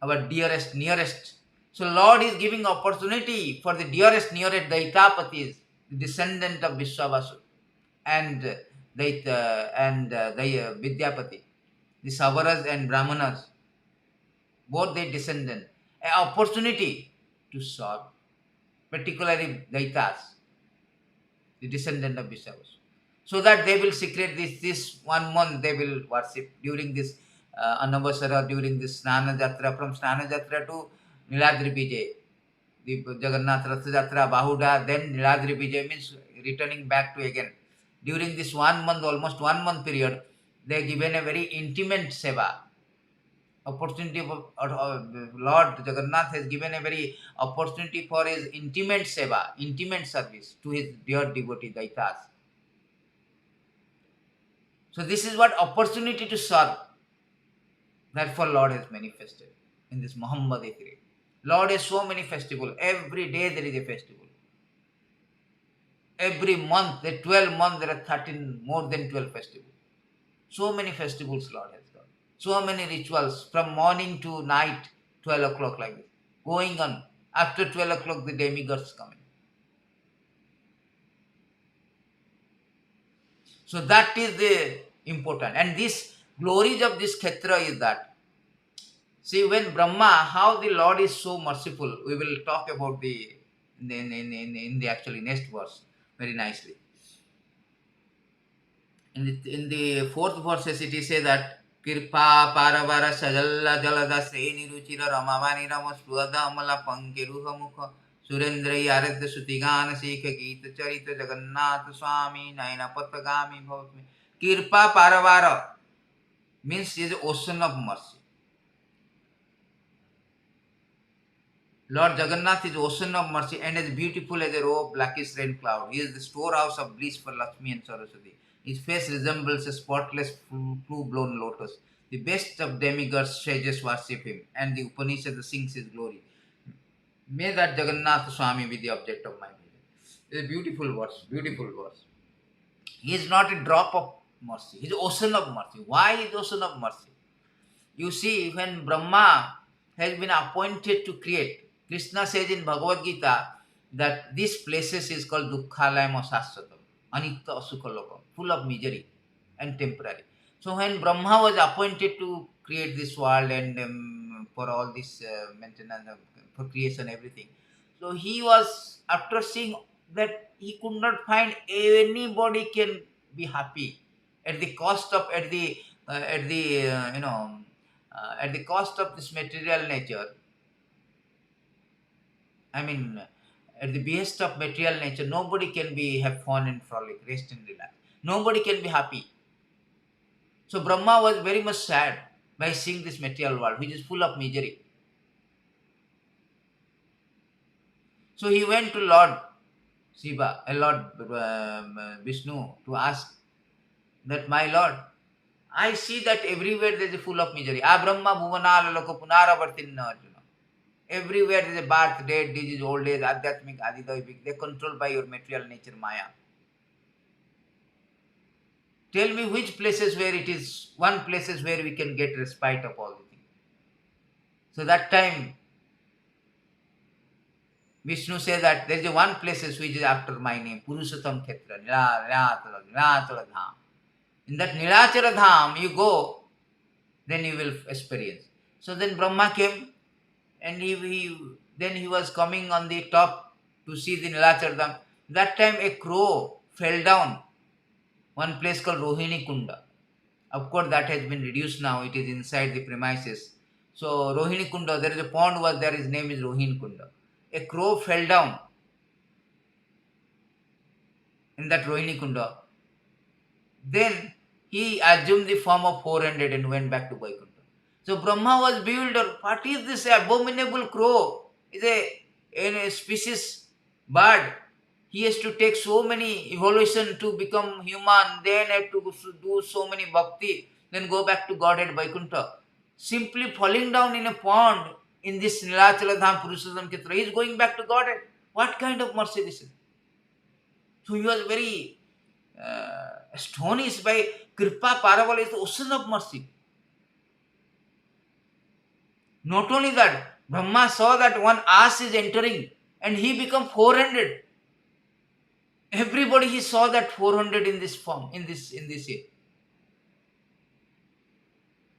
our dearest, nearest. So Lord is giving opportunity for the dearest, nearest Daitapatis, the descendant of Viswambhar and Vidyapati, the Savaras and Brahmanas, both their descendants, an opportunity to serve, particularly Daitas, the descendant of Viswambhar. So that they will secrete this 1 month they will worship during this Anavasara, during this Snana Jatra, from Snana Jatra to Niladri Vijay. the Jagannath Ratha Jatra, Bahuda, then Niladri Vijay means returning back to again. During this 1 month, almost 1 month period, they given a very intimate seva. Opportunity for Lord Jagannath has given a very opportunity for his intimate seva, intimate service to his dear devotee Daitas. So this is what opportunity to serve. Therefore Lord has manifested in this Muhammad Ekri. Lord has so many festivals. Every day there is a festival. Every month, the 12 months, there are 13, more than 12 festivals. So many festivals Lord has done. So many rituals from morning to night, 12 o'clock like this. Going on. After 12 o'clock, the demigods come in. So that is the important. And this glories of this Kshetra is that. See, when Brahma, how the Lord is so merciful, we will talk about the in the actually next verse very nicely. In the fourth verse, it is said that Kirpa Paravara Sajalla Jalada Sreni Ruchira Ramavani Rama Spruada Amala Pankiruha Mukha Surendra Yaradha Sutigana Sikha Gita Charita Jagannatha Svami nayana-patha-gāmī bhavatu. Kirpa Paravara means he is the ocean of mercy. Lord Jagannath is the ocean of mercy and is beautiful as a row of blackish rain cloud. He is the storehouse of bliss for Laksmi and Saraswati. His face resembles a spotless, full-blown lotus. The best of demigods, sages worship him, and the Upanishad sings his glory. May that Jagannatha Svami be the object of my vision. It's a beautiful verse, beautiful verse. He is not a drop of mercy. He is the ocean of mercy. Why is the ocean of mercy? You see, when Brahma has been appointed to create, Krishna says in Bhagavad Gita that this places is called Dukkhalayam or Sashvatam, Anitya Asukhalokam, full of misery and temporary. So when Brahma was appointed to create this world and for all this maintenance, for creation, everything, so he was, after seeing that he could not find anybody can be happy at the cost of at the cost of this material nature. I mean, at the behest of material nature, nobody can have fun and frolic, rest and relax. Nobody can be happy. So Brahma was very much sad by seeing this material world, which is full of misery. So he went to Lord Siva, Lord Vishnu, to ask that, my Lord, I see that everywhere there is a full of misery. Brahma bhuvanala loka punaravartinna arjuna. Everywhere there is a birth, death, disease, old age, adhyatmik, adidavik. They are controlled by your material nature, Maya. Tell me which places where it is, one places where we can get respite of all the things. So that time, Vishnu says that there is a one places which is after my name, Purushotam Kshetra, Nilachara Dham. In that Nilachara Dham, you go, then you will experience. So then Brahma came, and he was coming on the top to see the Nilachara Dham. That time a crow fell down, one place called Rohini Kunda. Of course, that has been reduced now. It is inside the premises. So Rohini Kunda, there is a pond was there. His name is Rohini Kunda. A crow fell down in that Rohini Kunda. Then he assumed the form of 400 and went back to Vaikuntha. So Brahma was bewildered. What is this abominable crow? Is a species bird. He has to take so many evolution to become human, then have to do so many bhakti, then go back to Godhead Vaikuntha. Simply falling down in a pond in this Nilachala Dham Purushottam Kshetra, he is going back to Godhead. What kind of mercy this is? So he was very astonished by Kripa Paravala is the ocean of mercy. Not only that, Brahma saw that one ass is entering and he became 400. Everybody he saw that 400 in this form, in this year.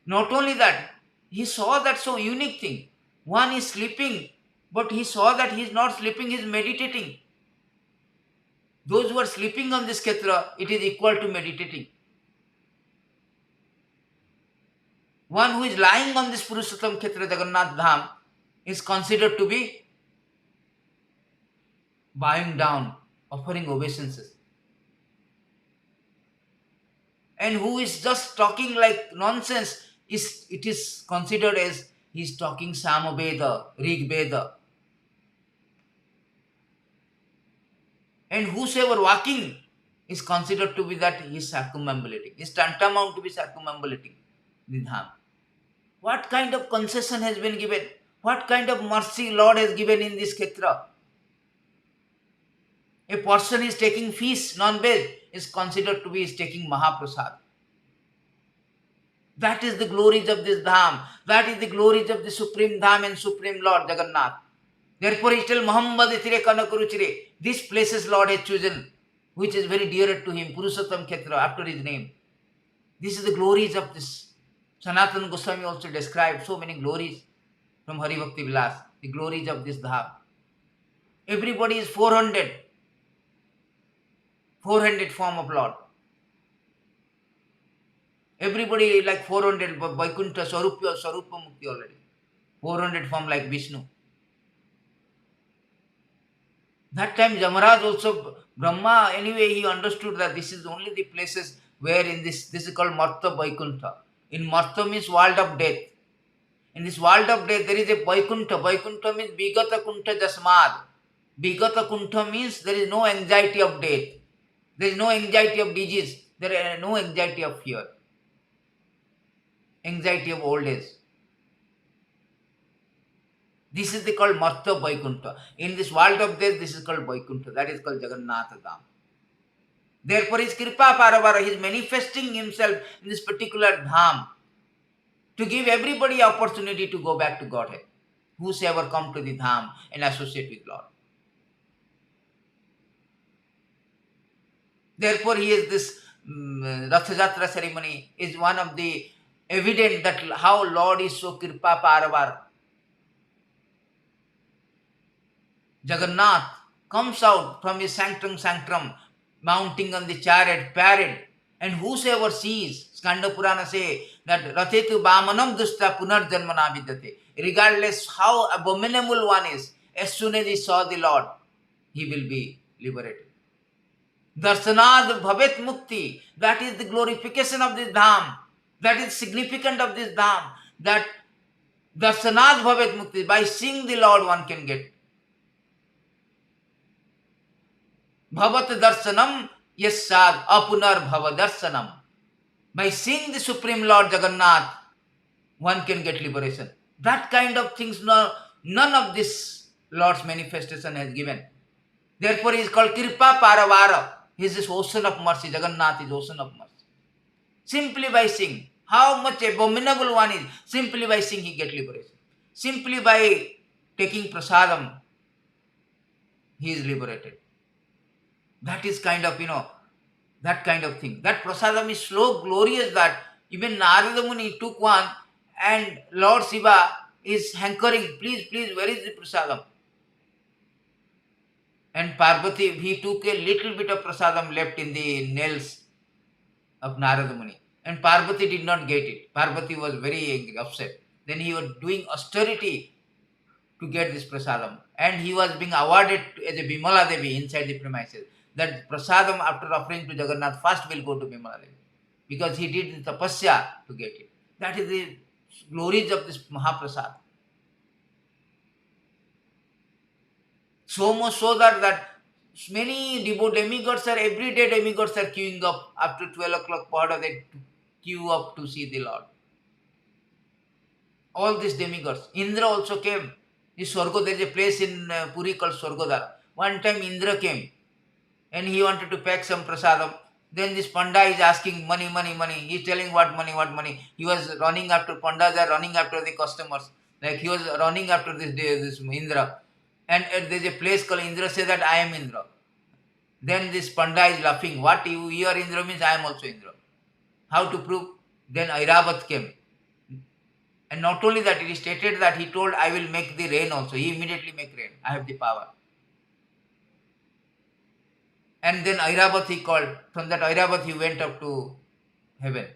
Not only that, he saw that so unique thing. One is sleeping, but he saw that he is not sleeping, he is meditating. Those who are sleeping on this Kshetra, it is equal to meditating. One who is lying on this Purushottam Kshetra Jagannath Dham is considered to be bowing down, offering obeisances. And who is just talking like nonsense, it is considered as he is talking Samaveda, Rig Veda. And whosoever walking is considered to be that he is circumambulating, is tantamount to be circumambulating the dham. What kind of concession has been given? What kind of mercy Lord has given in this Kshetra? A person is taking fish, non-veg, is considered to be is taking Mahaprasad. That is the glories of this dham. That is the glories of the Supreme Dham and Supreme Lord Jagannath. Therefore he tells Muhammad Itire Kanakuruchire. These places Lord has chosen, which is very dear to him, Purushottam Kshetra, after his name. This is the glories of this. Sanatana Goswami also described so many glories from Hari Bhakti Vilas, the glories of this dham. Everybody is 400 form of Lord. Everybody like 400 Vaikuntha, Swarupa Mukti already. 400 form like Vishnu. That time Jamaraj also, Brahma, anyway he understood that this is only the places where in this is called Martha Vaikuntha. In Martha means world of death. In this world of death there is a Vaikuntha. Vaikuntha means Vigata Kuntha Jasmad. Vigata Kuntha means there is no anxiety of death. There is no anxiety of disease. There is no anxiety of fear. Anxiety of old age. This is called Martha Vaikuntha. In this world of death, this is called Vaikuntha. That is called Jagannatha. Therefore, his Kripa Paravara, he is manifesting himself in this particular dham to give everybody opportunity to go back to Godhead. Whosoever come to the dham and associate with Lord. Therefore, he is this Ratha Jatra ceremony is one of the evident that how Lord is so Kripa Paravar. Jagannath comes out from his sanctum, mounting on the chariot, parade, and whosoever sees, Skanda Purana say that Rathetu Bhamanam Dusta Punarjanmana Vidyate. Regardless how abominable one is, as soon as he saw the Lord, he will be liberated. Darsanad Bhavet Mukti, that is the glorification of this dham. That is significant of this dham. That Darsanad Bhavet Mukti, by seeing the Lord one can get. Bhavat Darsanam Yassad Apunar Bhava Darsanam. By seeing the Supreme Lord Jagannath, one can get liberation. That kind of things none of this Lord's manifestation has given. Therefore he is called Kripa Paravara. He is this ocean of mercy. Jagannath is ocean of mercy. Simply by seeing how much abominable one is, simply by seeing he gets liberation. Simply by taking prasadam, he is liberated. That is kind of, that kind of thing. That prasadam is so glorious that even Narada Muni took one and Lord Siva is hankering, please, where is the prasadam? And Parvati, he took a little bit of prasadam left in the nails of Narada Muni. And Parvati did not get it. Parvati was very angry, upset. Then he was doing austerity to get this prasadam. And he was being awarded as a Bimala Devi inside the premises. That prasadam after offering to Jagannath first will go to Bimala Devi. Because he did the tapasya to get it. That is the glories of this Mahaprasad. So much so that many demigods are, everyday demigods are queuing up after 12 o'clock Pada, they queue up to see the Lord. All these demigods. Indra also came. There is a place in Puri called Swargodar. One time Indra came and he wanted to pack some prasadam. Then this Panda is asking money. He is telling what money. He was running after Pandas are running after the customers. Like he was running after this Indra. And there is a place called Indra says that I am Indra. Then this Panda is laughing. What you are Indra means I am also Indra. How to prove? Then Airavat came. And not only that, it is stated that he told, I will make the rain also. He immediately make rain. I have the power. And then Airavat he called. From that Airavat he went up to heaven.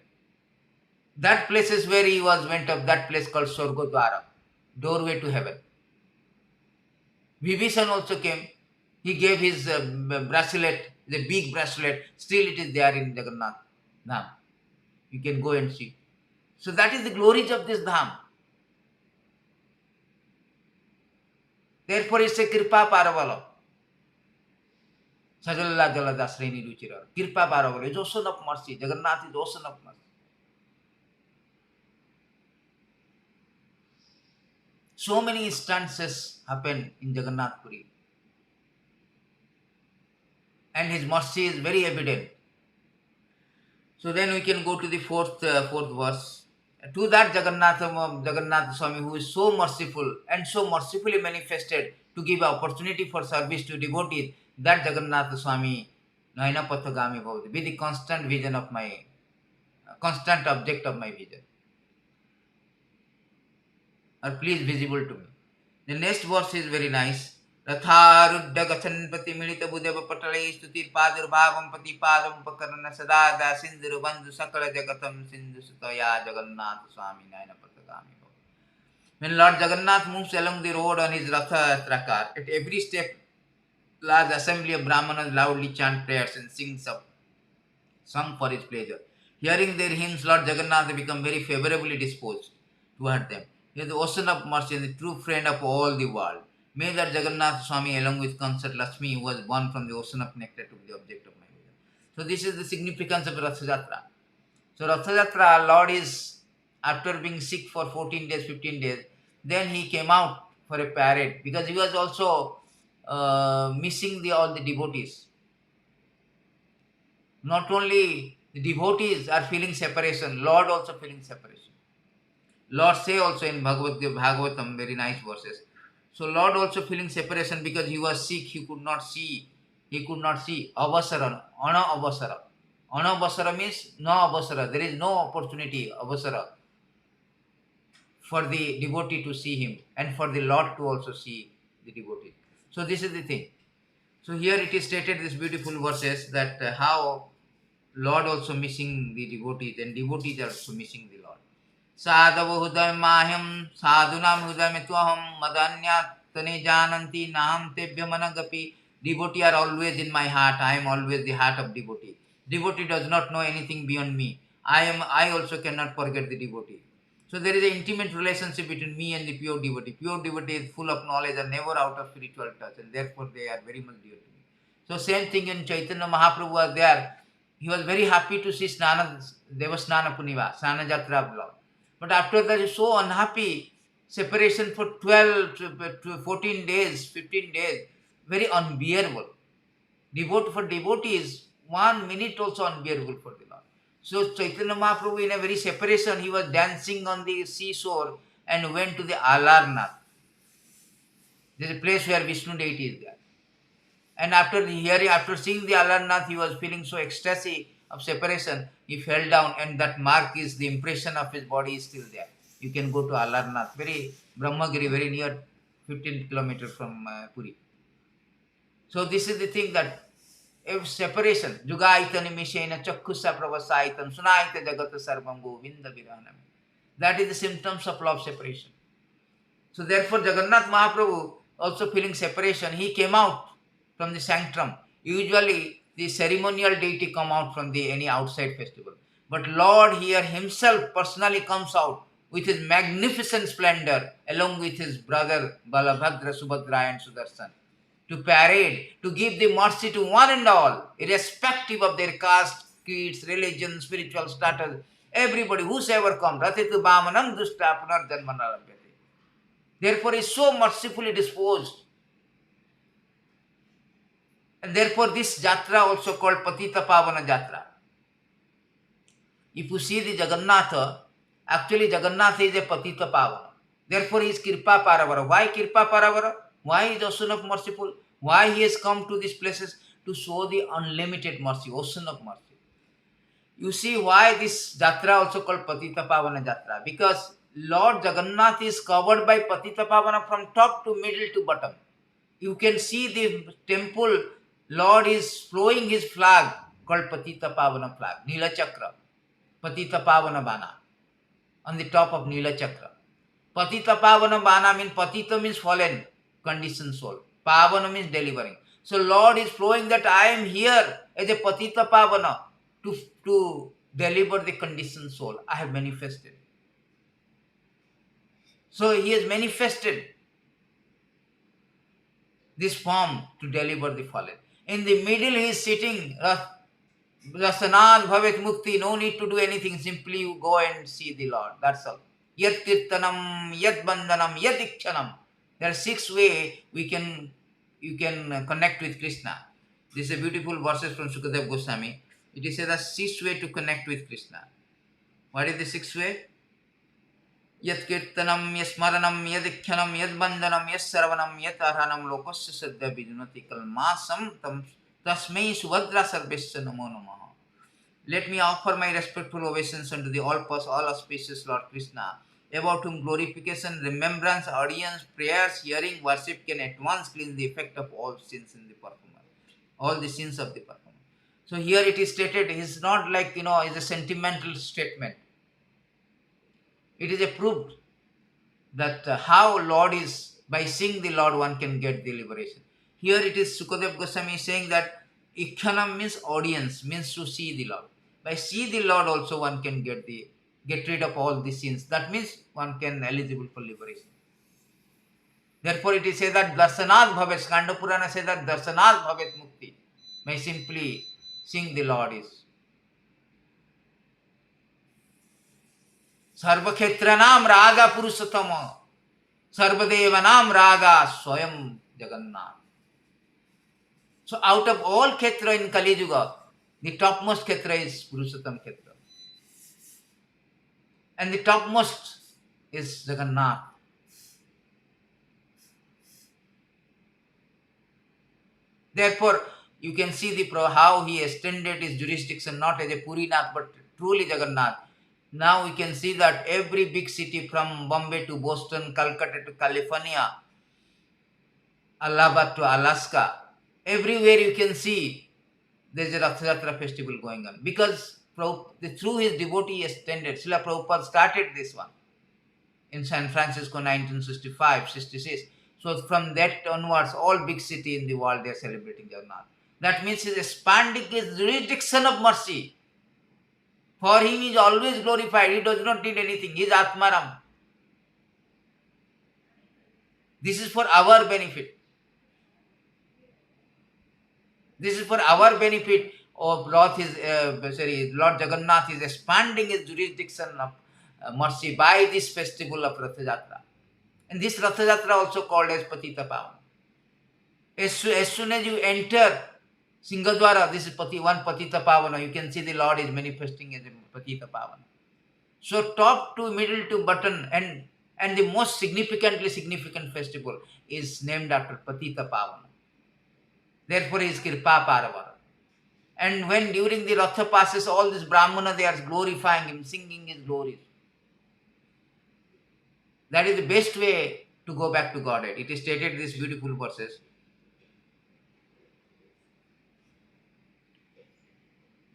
That place is where he went up. That place called Swargodwara. Doorway to heaven. Vibhishan also came. He gave his bracelet, the big bracelet, still it is there in Jagannath Dham. You can go and see. So that is the glories of this Dham. Therefore it's a Kripa Paravala. Sajalla Jalada Sreni Ruchira. Kripa Paravala is ocean of mercy. Jagannath is ocean of mercy. So many instances happen in Jagannath Puri. And his mercy is very evident. So then we can go to the fourth verse. To that Jagannatha Svami, who is so merciful and so mercifully manifested to give opportunity for service to devotees, that Jagannatha Svami, nayana-patha-gāmī bhavatu, be the constant vision of my, constant object of my vision. Or please visible to me. The next verse is very nice. Ratharuddha gachan pati milita budeva patale stuti padurbhavam pati padam pakarana sadada sindhu bandhu sakala jagatam sindhu sutaya Jagannath Svami nayana-patha-gāmī. When Lord Jagannath moves along the road on his Ratha car, at every step, large assembly of Brahmanas loudly chant prayers and sung for his pleasure. Hearing their hymns, Lord Jagannath become very favorably disposed toward them. He is the ocean of mercy and the true friend of all the world. May that Jagannath Swami, along with consort Laksmi, who was born from the ocean of nectar, to be the object of my vision. So this is the significance of Ratha Jatra. So Ratha Jatra, Lord is, after being sick for 14 days, 15 days, then he came out for a parade, because he was also missing all the devotees. Not only the devotees are feeling separation, Lord also feeling separation. Lord say also in Bhagavatam, very nice verses. So Lord also feeling separation because he was sick, he could not see. Avasara, ana avasara. Ana avasara means no avasara. There is no opportunity, avasara, for the devotee to see him and for the Lord to also see the devotee. So this is the thing. So here it is stated, this beautiful verses, that how Lord also missing the devotees and devotees are also missing the Lord. Sadhava hudam mahyam sadhunam hudam etvaham madanyat tane jananti naham tebhya managapi. Devotee are always in my heart. I am always the heart of devotee. Devotee does not know anything beyond me. I also cannot forget the devotee. So there is an intimate relationship between me and the pure devotee. Pure devotee is full of knowledge and never out of spiritual touch, and therefore they are very much dear to me. So same thing in Chaitanya Mahaprabhu was there. He was very happy to see Devasnana Puniva, Snana Jatra of Lord. But after that, he was so unhappy. Separation for 12 to 14 days, 15 days, very unbearable. For devotees, 1 minute also unbearable for the Lord. So Chaitanya Mahaprabhu, in a very separation, he was dancing on the seashore and went to the Alarnath. There is a place where Vishnu deity is there. And after seeing the Alarnath, he was feeling so ecstasy of separation, he fell down, and that mark is, the impression of his body is still there. You can go to Alarnath, very Brahmagiri, very near, 15 kilometers from Puri. So this is the thing, that if separation, Jugaita nimishena chakkusa pravasaitam sunaita jagata sarvam govinda viranam. That is the symptoms of love separation. So therefore Jagannath Mahaprabhu, also feeling separation, he came out from the sanctum. Usually the ceremonial deity come out from any outside festival. But Lord here himself personally comes out with his magnificent splendor along with his brother Balabhadra, Subhadra and Sudarshan to parade, to give the mercy to one and all, irrespective of their caste, creeds, religion, spiritual status. Everybody, whosoever comes, Ratitu Bhamanam Dushta Punarjanmanarabhyate. Therefore he is so mercifully disposed. And therefore this Jatra also called Patita Pavana Jatra. If you see the Jagannatha, actually Jagannatha is a Patita Pavana. Therefore he is Kirpa Paravara. Why Kirpa Paravara? Why is Ocean of Merciful? Why he has come to these places? To show the unlimited mercy, Ocean of Mercy. You see why this Jatra also called Patita Pavana Jatra? Because Lord Jagannath is covered by Patita Pavana from top to middle to bottom. You can see the temple, Lord is flowing his flag called Patita Pavana flag, Nila Chakra, Patita Pavana Bana, on the top of Nila Chakra. Patita Pavana Bana means Patita means fallen, conditioned soul. Pavana means delivering. So Lord is flowing that I am here as a patita pavana to deliver the conditioned soul. I have manifested. So he has manifested this form to deliver the fallen. In the middle he is sitting, Rasanad Bhavet Mukti, no need to do anything, simply you go and see the Lord. That's all. Yat Kirtanam, Yat Bandhanam, Yat Ikshanam. There are 6 ways you can connect with Krishna. This is a beautiful verses from Sukadeva Goswami. It is the 6th way to connect with Krishna. What is the 6th way? Yat Kirtanam, Yat Smaranam, Yat Ikshanam, Yat Bandhanam, Yat Sarvanam, Yat Arhanam, Lokasya Saddha Vidunati Kalmasam Tasmai Subhadra Sarvesya Namo Namaha. Let me offer my respectful ovations unto the all auspicious Lord Krishna, about whom glorification, remembrance, audience, prayers, hearing, worship can at once cleanse the effect of all sins in the performer, all the sins of the performer. So here it is stated, it is not like, it's a sentimental statement. It is a proof that how Lord is, by seeing the Lord one can get the liberation. Here it is Sukadeva Goswami saying that Ikkhanam means audience, means to see the Lord. By see the Lord also one can get rid of all the sins. That means one can eligible for liberation. Therefore it is said that Darsanad Bhavet, Skanda Purana says that Darsanad Bhavet Mukti. By simply seeing the Lord is. Sarvakhetranam Raga Purusatama, Sarvadevanam Raga Swayam Jagannath. So out of all Khetra in Kali Yuga, the topmost Khetra is Purushottama Khetra. And the topmost is Jagannath. Therefore, you can see how he extended his jurisdiction, not as a Purinath, but truly Jagannath. Now we can see that every big city from Bombay to Boston, Calcutta to California, Allahabad to Alaska, everywhere you can see there is a Rath Yatra festival going on. Because through his devotee extended, Srila Prabhupada started this one in San Francisco 1965-66. So from that onwards, all big cities in the world, they are celebrating Jagannath. That means he is expanding his jurisdiction of mercy. For him, he is always glorified. He does not need anything. He is Atmaram. This is for our benefit. This is for our benefit. Lord Jagannath is expanding his jurisdiction of mercy by this festival of Rath Yatra. And this Rath Yatra also called as Patita Pavana. As soon as you enter Singadwara, this is one Patita Pavana. You can see the Lord is manifesting as a Patita Pavana. So top to middle to button and the most significant festival is named after Patita Pavana. Therefore he is Kirpa Paravara. And when during the Ratha passes, all this Brahmana, they are glorifying him, singing his glories. That is the best way to go back to Godhead. It is stated in these beautiful verses.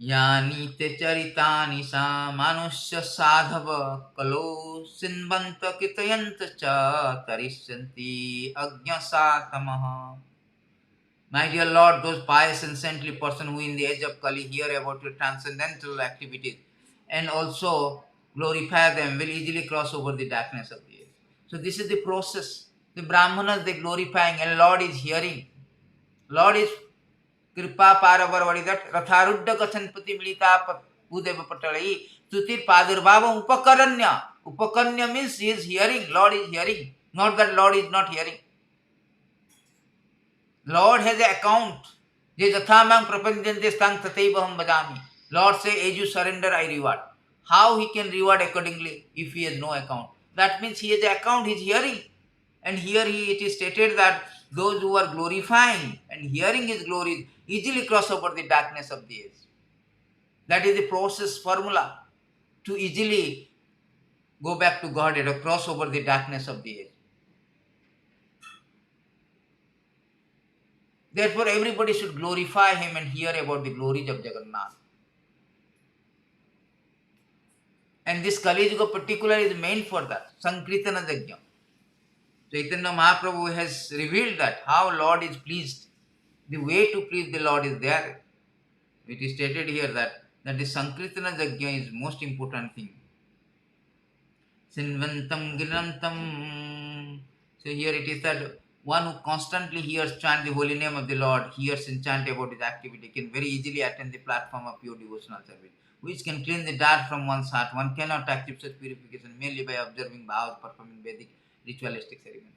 Yani te charitani sa manusya sadhava kalo sinvanta kitayanta cha tarisyanti agnya tamaha. My dear Lord, those pious and saintly persons who in the age of Kali hear about your transcendental activities and also glorify them will easily cross over the darkness of the age. So this is the process. The Brahmanas, they glorifying and Lord is hearing. Lord is Kripa Paravar, what is that? Ratharudda Kachanpati Milita Udeva Patalai Tutir Padurbhava Upakaranya. Upakaranya means he is hearing. Lord is hearing. Not that Lord is not hearing. Lord has an account. Jathamam prapanjante stang tathevaham bhajami. Lord say, as you surrender, I reward. How he can reward accordingly if he has no account? That means he has an account, he is hearing. And here it is stated that those who are glorifying and hearing his glories easily cross over the darkness of the age. That is the process formula to easily go back to Godhead or cross over the darkness of the age. Therefore, everybody should glorify him and hear about the glories of Jagannath. And this Kali Yuga particularly is meant for that. Sankirtana Yajna. Chaitanya Mahaprabhu has revealed that how Lord is pleased The way to please the Lord is there. It is stated here that the Sankirtana Yajna is most important thing. Sinvantam Girantam. So here it is that one who constantly hears chant the holy name of the Lord, hears and chant about his activity, can very easily attend the platform of pure devotional service, which can clean the dirt from one's heart. One cannot achieve such purification merely by observing bhavas, performing Vedic ritualistic ceremony.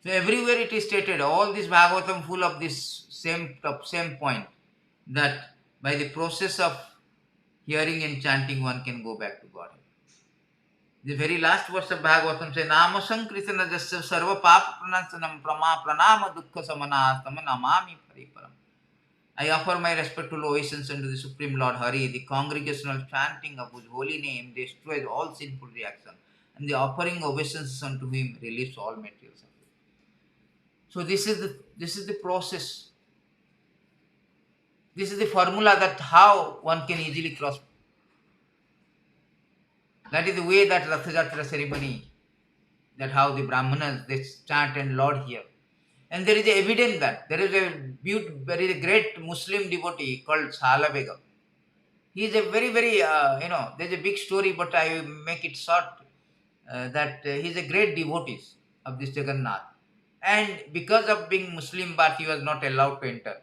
So everywhere it is stated, all this Bhagavatam full of this same point, that by the process of hearing and chanting one can go back to God. The very last verse of Bhagavatam says, Nama Sankritana Jasya Sarva Papa Pranansanam Pranama Dukkha Samana Namami Pariparam. I offer my respectful obeisance unto the Supreme Lord Hari. The congregational chanting of whose holy name destroys all sinful reaction, and the offering obeisances unto him relieves all material suffering. So this is the process. This is the formula that how one can easily cross. That is the way that Ratha Jatra ceremony, that how the Brahmanas, they chant and Lord hear. And there is evidence that there is a great Muslim devotee called Salabega. He is a very, very, there's a big story, but I will make it short, that he is a great devotee of this Jagannath. And because of being Muslim birth, he was not allowed to enter.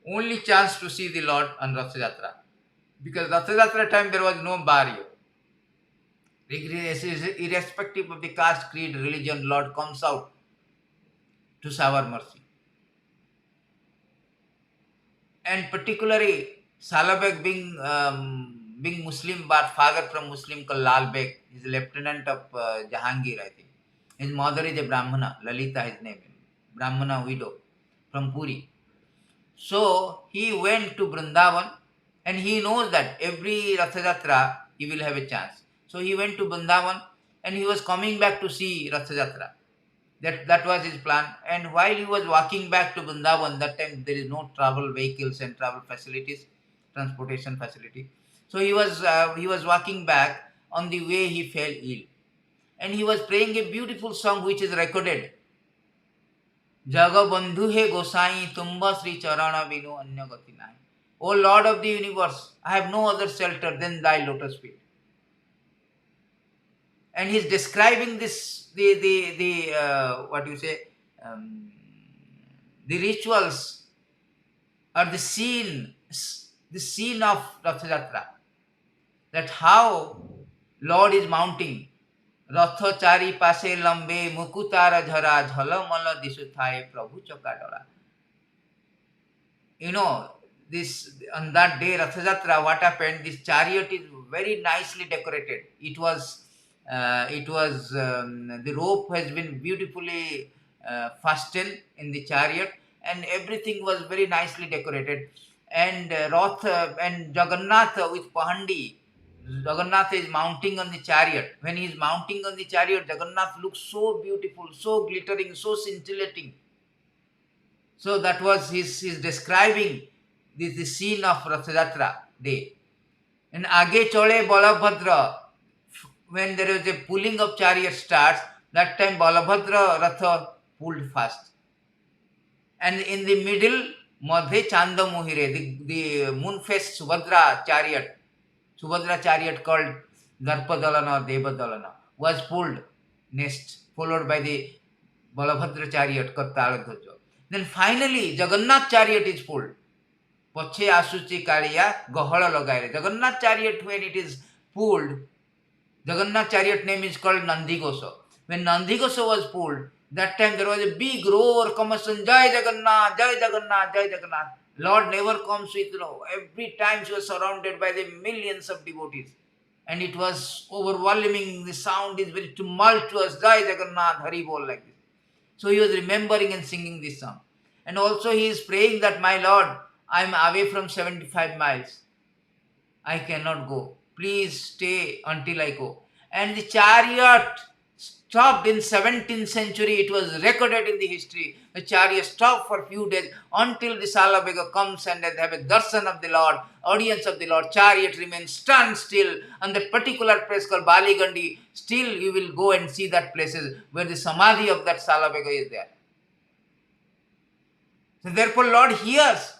Only chance to see the Lord on Ratha Jatra. Because Ratha Jatra time there was no barrier. Irrespective of the caste, creed, religion, Lord comes out to shower mercy. And particularly Salabeg being Muslim, but father from Muslim called Lal Beg, is a lieutenant of Jahangir, I think. His mother is a Brahmana, Lalita his name, Brahmana widow from Puri. So he went to Vrindavan, and he knows that every Ratha Jatra he will have a chance. So he went to Vrindavan, and he was coming back to see Ratha Jatra. That was his plan. And while he was walking back to Vrindavan, that time there is no travel vehicles and travel facilities, transportation facility. So he was walking back. On the way he fell ill, and he was praying a beautiful song which is recorded. Jaga bandhu he gosai tumba sri charana vinu anya gati nahi. O Lord of the universe, I have no other shelter than thy lotus feet. And he's describing this, the rituals or the scene of Ratha Jatra. That how Lord is mounting. Ratha chari pase lambe mukutara jhara jhalamala disuthaye prabhu chakadara. This on that day Ratha Jatra, what happened? This chariot is very nicely decorated. It was the rope has been beautifully fastened in the chariot, and everything was very nicely decorated. And and Jagannatha with Pahandi, Jagannatha is mounting on the chariot. When he is mounting on the chariot, Jagannath looks so beautiful, so glittering, so scintillating. So that was his describing the scene of Ratha Jatra day. And Age Chole Balabhadra, when there is a pulling of chariot starts, that time Balabhadra Ratha pulled fast. And in the middle, Madhe Chanda Mohire, the moon-faced Subhadra chariot called Darpadalana or Devadalana, was pulled next, followed by the Balabhadra chariot Kattaladhwaja. Then finally, Jagannath chariot is pulled. Pache Asuchi Kariya Gahala Lagaire. Jagannath chariot, when it is pulled, Jagannath chariot name is called Nandigosa. When Nandigosa was pulled, that time there was a big roar, commotion, Jai Jagannath, Jai Jagannath, Jai Jagannath. Lord never comes with, every time she was surrounded by the millions of devotees. And it was overwhelming, the sound is very tumultuous, Jai Jagannath, Hari Bol, like this. So he was remembering and singing this song. And also he is praying that, my Lord, I am away from 75 miles. I cannot go. Please stay until I go. And the chariot stopped in 17th century. It was recorded in the history. The chariot stopped for a few days until the Salabega comes and they have a darshan of the Lord, audience of the Lord. Chariot remains stand still on that particular place called Baligandi. Still you will go and see that places where the samadhi of that Salabega is there. So therefore Lord hears.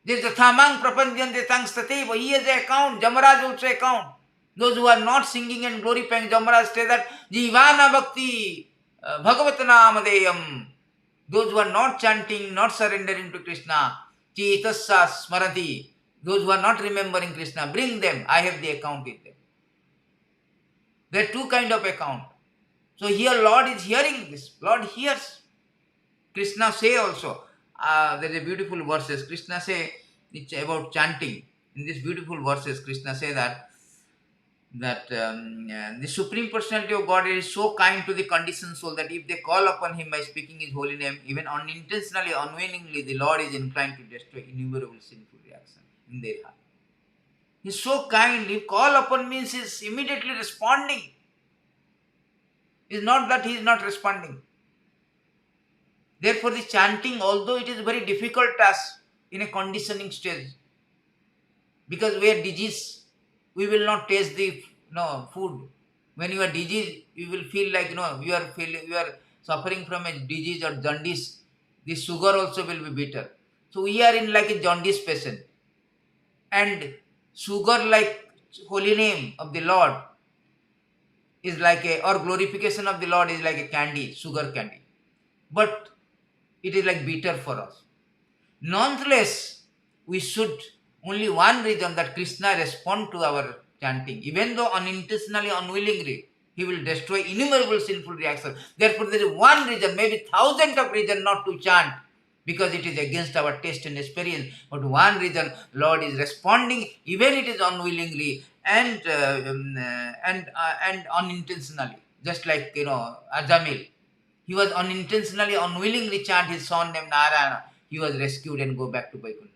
This Tathamang Prapanjante Tangstateva, he has an account, Jamaraj also account. Those who are not singing and glorifying, Jamaraj say that Jivana Bhakti Bhagavatanamadeyam. Those who are not chanting, not surrendering to Krishna, Chitassa Smarati, those who are not remembering Krishna, bring them. I have the account with them. There are two kinds of account. So here Lord is hearing this. Lord hears. Krishna say also, there is a beautiful verses. Krishna say, it's about chanting. In these beautiful verses, Krishna say that the Supreme Personality of God is so kind to the conditioned soul that if they call upon Him by speaking His holy name, even unintentionally, unwillingly, the Lord is inclined to destroy innumerable sinful reactions in their heart. He is so kind. If call upon means He is immediately responding. It is not that He is not responding. Therefore, the chanting, although it is a very difficult task in a conditioning stage, because we are diseased, we will not taste the food. When you are diseased, you will feel like you are suffering from a disease or jaundice. The sugar also will be bitter. So we are in like a jaundice patient, and sugar, like holy name of the Lord, is like or glorification of the Lord is like a candy, sugar candy. But it is like bitter for us. Nonetheless, we should only one reason that Krishna respond to our chanting, even though unintentionally, unwillingly, He will destroy innumerable sinful reactions. Therefore, there is one reason, maybe thousands of reasons not to chant, because it is against our taste and experience. But one reason, Lord is responding, even it is unwillingly and unintentionally. Just like Ajamil, he was unintentionally, unwillingly chant his son named Narayana. He was rescued and go back to Vaikuntha.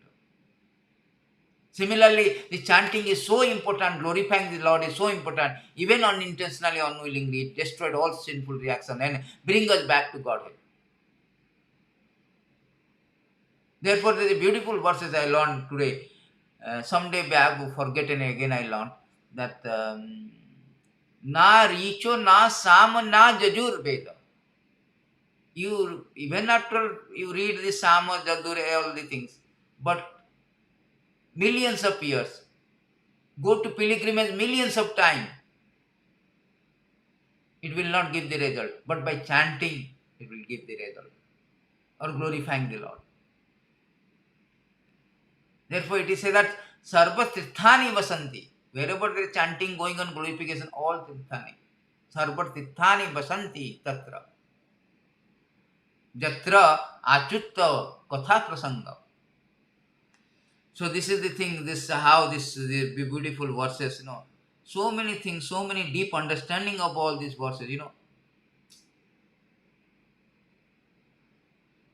Similarly, the chanting is so important, glorifying the Lord is so important, even unintentionally, unwillingly, it destroyed all sinful reaction and bring us back to Godhead. Therefore, there is a beautiful verses I learned today. Someday back, forgotten again I learned that na richo na sam na jajur veda. You, even after you read the Sama, Jadur, all the things, but millions of years, go to pilgrimage millions of time, it will not give the result. But by chanting, it will give the result, or glorifying the Lord. Therefore, it is said that Sarva Tirthani Vasanti. Wherever there is chanting going on, glorification, all Tirthani. Sarva Tirthani Vasanti Tatra. Jatra Achutta Katha Prasanga. So this is the thing, this how this the beautiful verses, so many things, so many deep understanding of all these verses,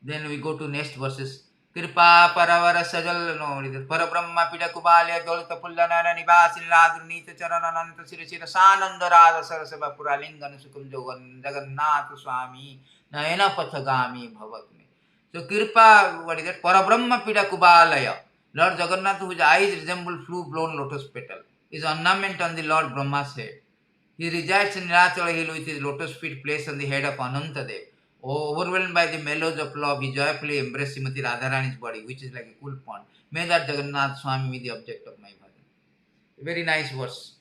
Then we go to next verses. Kripa paravara sajal parabrahma pida kubalya dolta pullanana nivasin ladrunita charanananta sirasira sanandarada sarasava puralingana sukum Jagannatha Svami nayana-patha-gāmī bhavatu. So Kripa, what is that? Parabrahma pida kubalaya. Lord Jagannatha, whose eyes resemble full-blown lotus petal, is ornament on the Lord Brahma's head. He resides in Nilachala hill with his lotus feet placed on the head of Anantadev. Overwhelmed by the mellows of love, he joyfully embraced Srimati Radharani's body, which is like a cool pond. May that Jagannath Swami be the object of my bhajan. Very nice verse.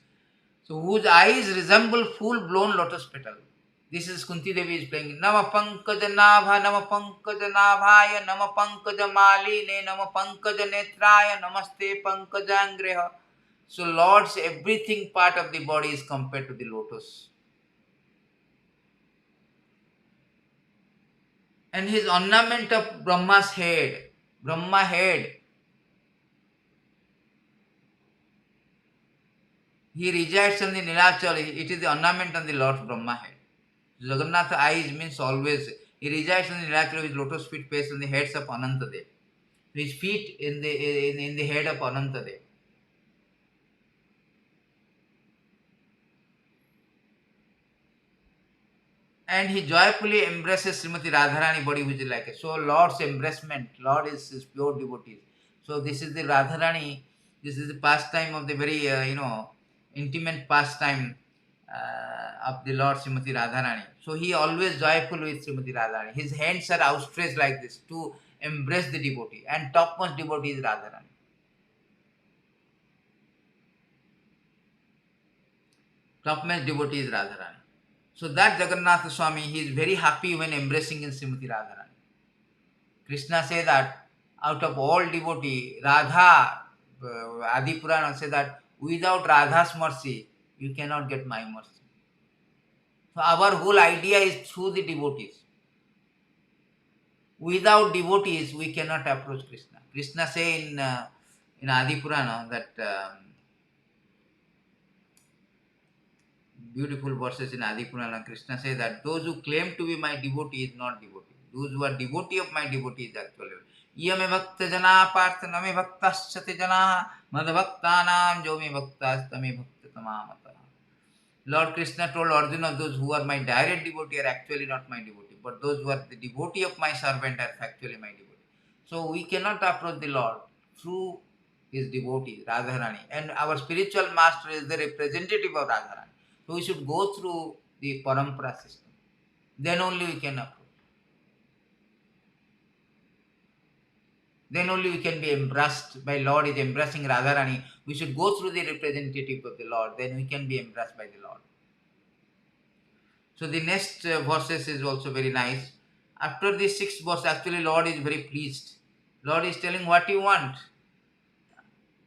So, whose eyes resemble full-blown lotus petal. This is Kunti Devi is playing. Nama Pankaja Nabha, Nama Pankaja Nabhaya, Nama Pankaja Maline, Nama Pankaja Netraya, Namaste Pankaja Angreha. So, Lord's everything part of the body is compared to the lotus. And his ornament of Brahma's head, Brahma head, he resides on the Nilachala, it is the ornament on the Lord's Brahma head. Jagannatha eyes means always, he resides on the Nilachala with lotus feet placed on the heads of Anantadev. His feet in the head of Anantadev. And he joyfully embraces Srimati Radharani body, which is like a. So Lord's embracement, Lord is his pure devotee. So this is the Radharani, this is the pastime of the very, intimate pastime of the Lord Srimati Radharani. So he always joyful with Srimati Radharani. His hands are outstretched like this to embrace the devotee, and topmost devotee is Radharani. Topmost devotee is Radharani. So that Jagannatha Swami, he is very happy when embracing in Srimati Radharani. Krishna says that out of all devotee, Radha, Adi Purana says that without Radha's mercy, you cannot get my mercy. So our whole idea is through the devotees. Without devotees, we cannot approach Krishna. Krishna say in Adi Purana that beautiful verses in Adi Purana, Krishna says that those who claim to be my devotee is not devotee. Those who are devotee of my devotee is actually. Iyame bhakta jana partha name bhaktasyate jana madbhaktanam jo me bhaktasthame bhakta tamamata. Lord Krishna told Arjuna, those who are my direct devotee are actually not my devotee, but those who are the devotee of my servant are actually my devotee. So we cannot approach the Lord through his devotee, Radharani. And our spiritual master is the representative of Radharani. So we should go through the parampara system. Then only we can approach. Then only we can be embraced by Lord is embracing Radharani. We should go through the representative of the Lord. Then we can be embraced by the Lord. So the next verses is also very nice. After the sixth verse, actually Lord is very pleased. Lord is telling what you want.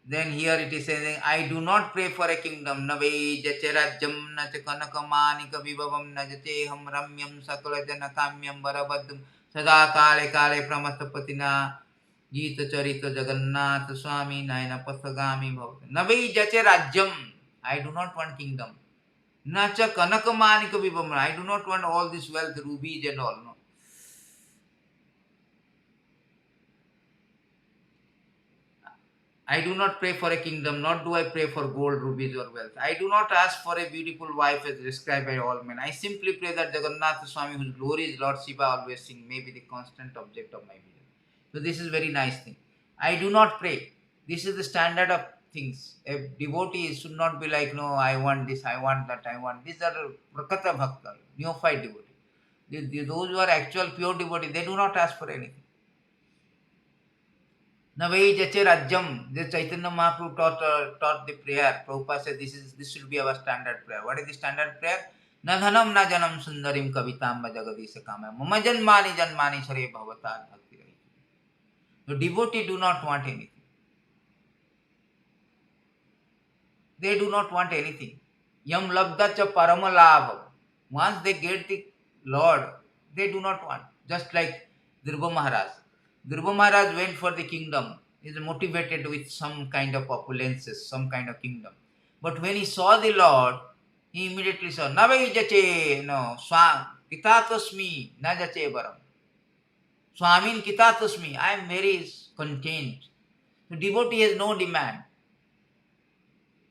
Then here it is saying, I do not pray for a kingdom. Na vai jacharajam na chakanakamanika vivavam na jateham ramyam sakala janakamyam varabadum sada kale kale pramatapatina gītaka-ravo Jagannatha Svami nayana-patha-gāmī bhavatu. Na vai jacharajam. I do not want kingdom. Na chakanakamanika vivavam. I do not want all this wealth, rubies and all. No. I do not pray for a kingdom, nor do I pray for gold, rubies or wealth. I do not ask for a beautiful wife as described by all men. I simply pray that Jagannatha Swami, whose glory is Lord Siva always sing, may be the constant object of my vision. So this is very nice thing. I do not pray. This is the standard of things. A devotee should not be like, no, I want this, I want that, I want. These are prakata bhakta, neophyte devotees. Those who are actual pure devotees, they do not ask for anything. Navai Jache Rajyam, this Chaitanya Mahaprabhu taught the prayer. Prabhupada said this should be our standard prayer. What is the standard prayer? Na dhanam na janam sundarim kavitam jagadisakam mama janmani sare bhavata bhakti rahi. The devotee do not want anything. They do not want anything. Yam labdacha paramalabha. Once they get the Lord, they do not want. Just like Dhruva Maharaj. Dhruva Maharaj went for the kingdom. He is motivated with some kind of opulences, some kind of kingdom. But when he saw the Lord, he immediately saw, Navai jache, no, kitatasmi, na jache baram. Swamin kitatasmi, I am very content. So devotee has no demand.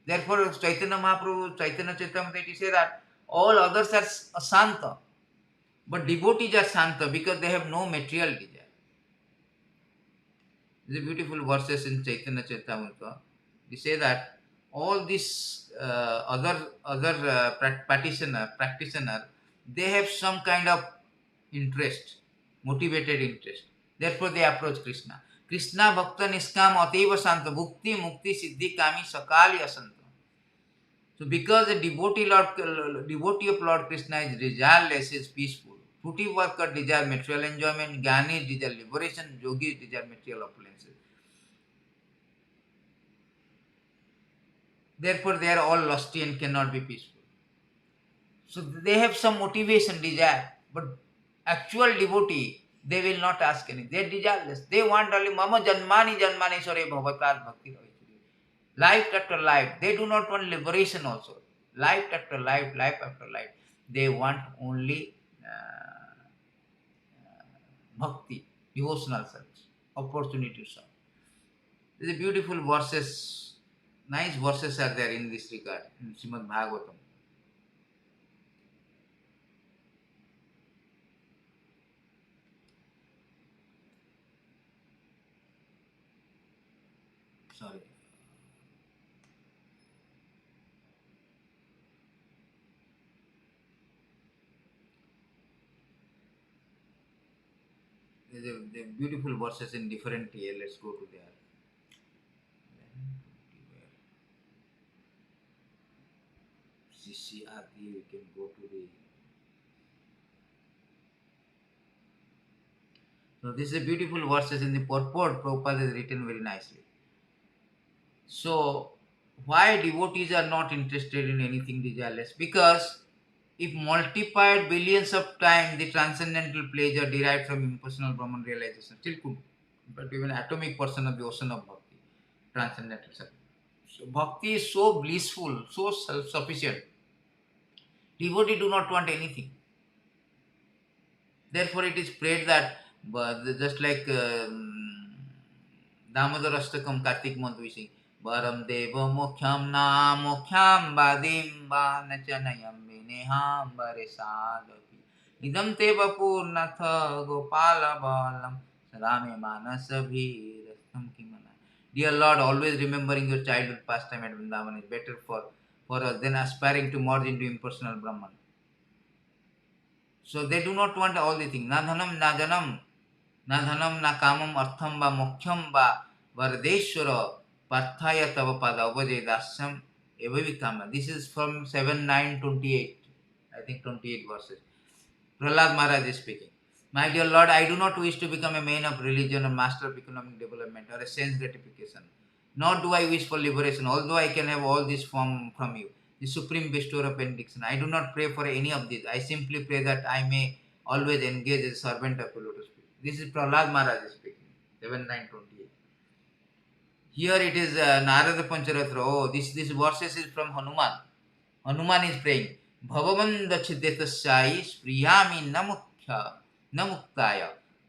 Therefore, Chaitanya Mahaprabhu, Chaitanya Charitamrita, he says that all others are santa. But devotees are santa because they have no material desire. The beautiful verses in Chaitanya Charitamrita. They say that all these other practitioner, they have some kind of interest, motivated interest. Therefore, they approach Krishna. Krishna bhakta niskam ateva santa bhukti mukti siddhi kami sakali asanta. So, because the devotee of Lord Krishna is desireless, is peaceful. Fruity worker desire material enjoyment, jnani desire liberation, yogis desire material opulences. Therefore, they are all lusty and cannot be peaceful. So, they have some motivation, desire, but actual devotee, they will not ask anything. They are desireless. They want only mama janmani sare bhavatat bhakti rahi. Life after life. They do not want liberation also. Life after life, life after life. They want only bhakti, devotional service, opportunity to serve. These are beautiful verses, nice verses are there in this regard, in Srimad Bhagavatam. Sorry. the beautiful verses in different tier. Let's go to there. CCRP, we can go to the. So this is a beautiful verses in the purport. Prabhupada has written very nicely. So why devotees are not interested in anything desireless? Because if multiplied billions of times the transcendental pleasure derived from impersonal Brahman realization still could, but even atomic portion of the ocean of bhakti, transcendental. So bhakti is so blissful, so self-sufficient. Devotee do not want anything. Therefore, it is prayed that just like Jagannathastakam Kartik month we sing, Varam Deva Mokhyam Na Mokhyam Badim Banachanayam Vineham Varesadapi Idam Teva Purnatha Gopala Balam Sadame Manasabhi Rastam Kimana. Dear Lord, always remembering your childhood pastime at Vrindavan is better for us than aspiring to merge into impersonal Brahman. So they do not want all the things. Na dhanam, na janam, na dhanam, na kamam, artham va, mokhyam va, vardeshwara, parthaya tava pada, uvaje dasyam, a-vipina-san. This is from 7:9:28. I think 28 verses. Prahlad Maharaj is speaking. My dear Lord, I do not wish to become a man of religion or master of economic development or a sense gratification. Nor do I wish for liberation, although I can have all this from you, the supreme bestower of benediction. I do not pray for any of these. I simply pray that I may always engage as a servant of the lotus feet. This is Prahlad Maharaj speaking, 7:9:28. Here it is Narada Pancharatra. Oh, this verses is from Hanuman. Hanuman is praying, Bhavavanda Chidetasai Spriyami Namuktaya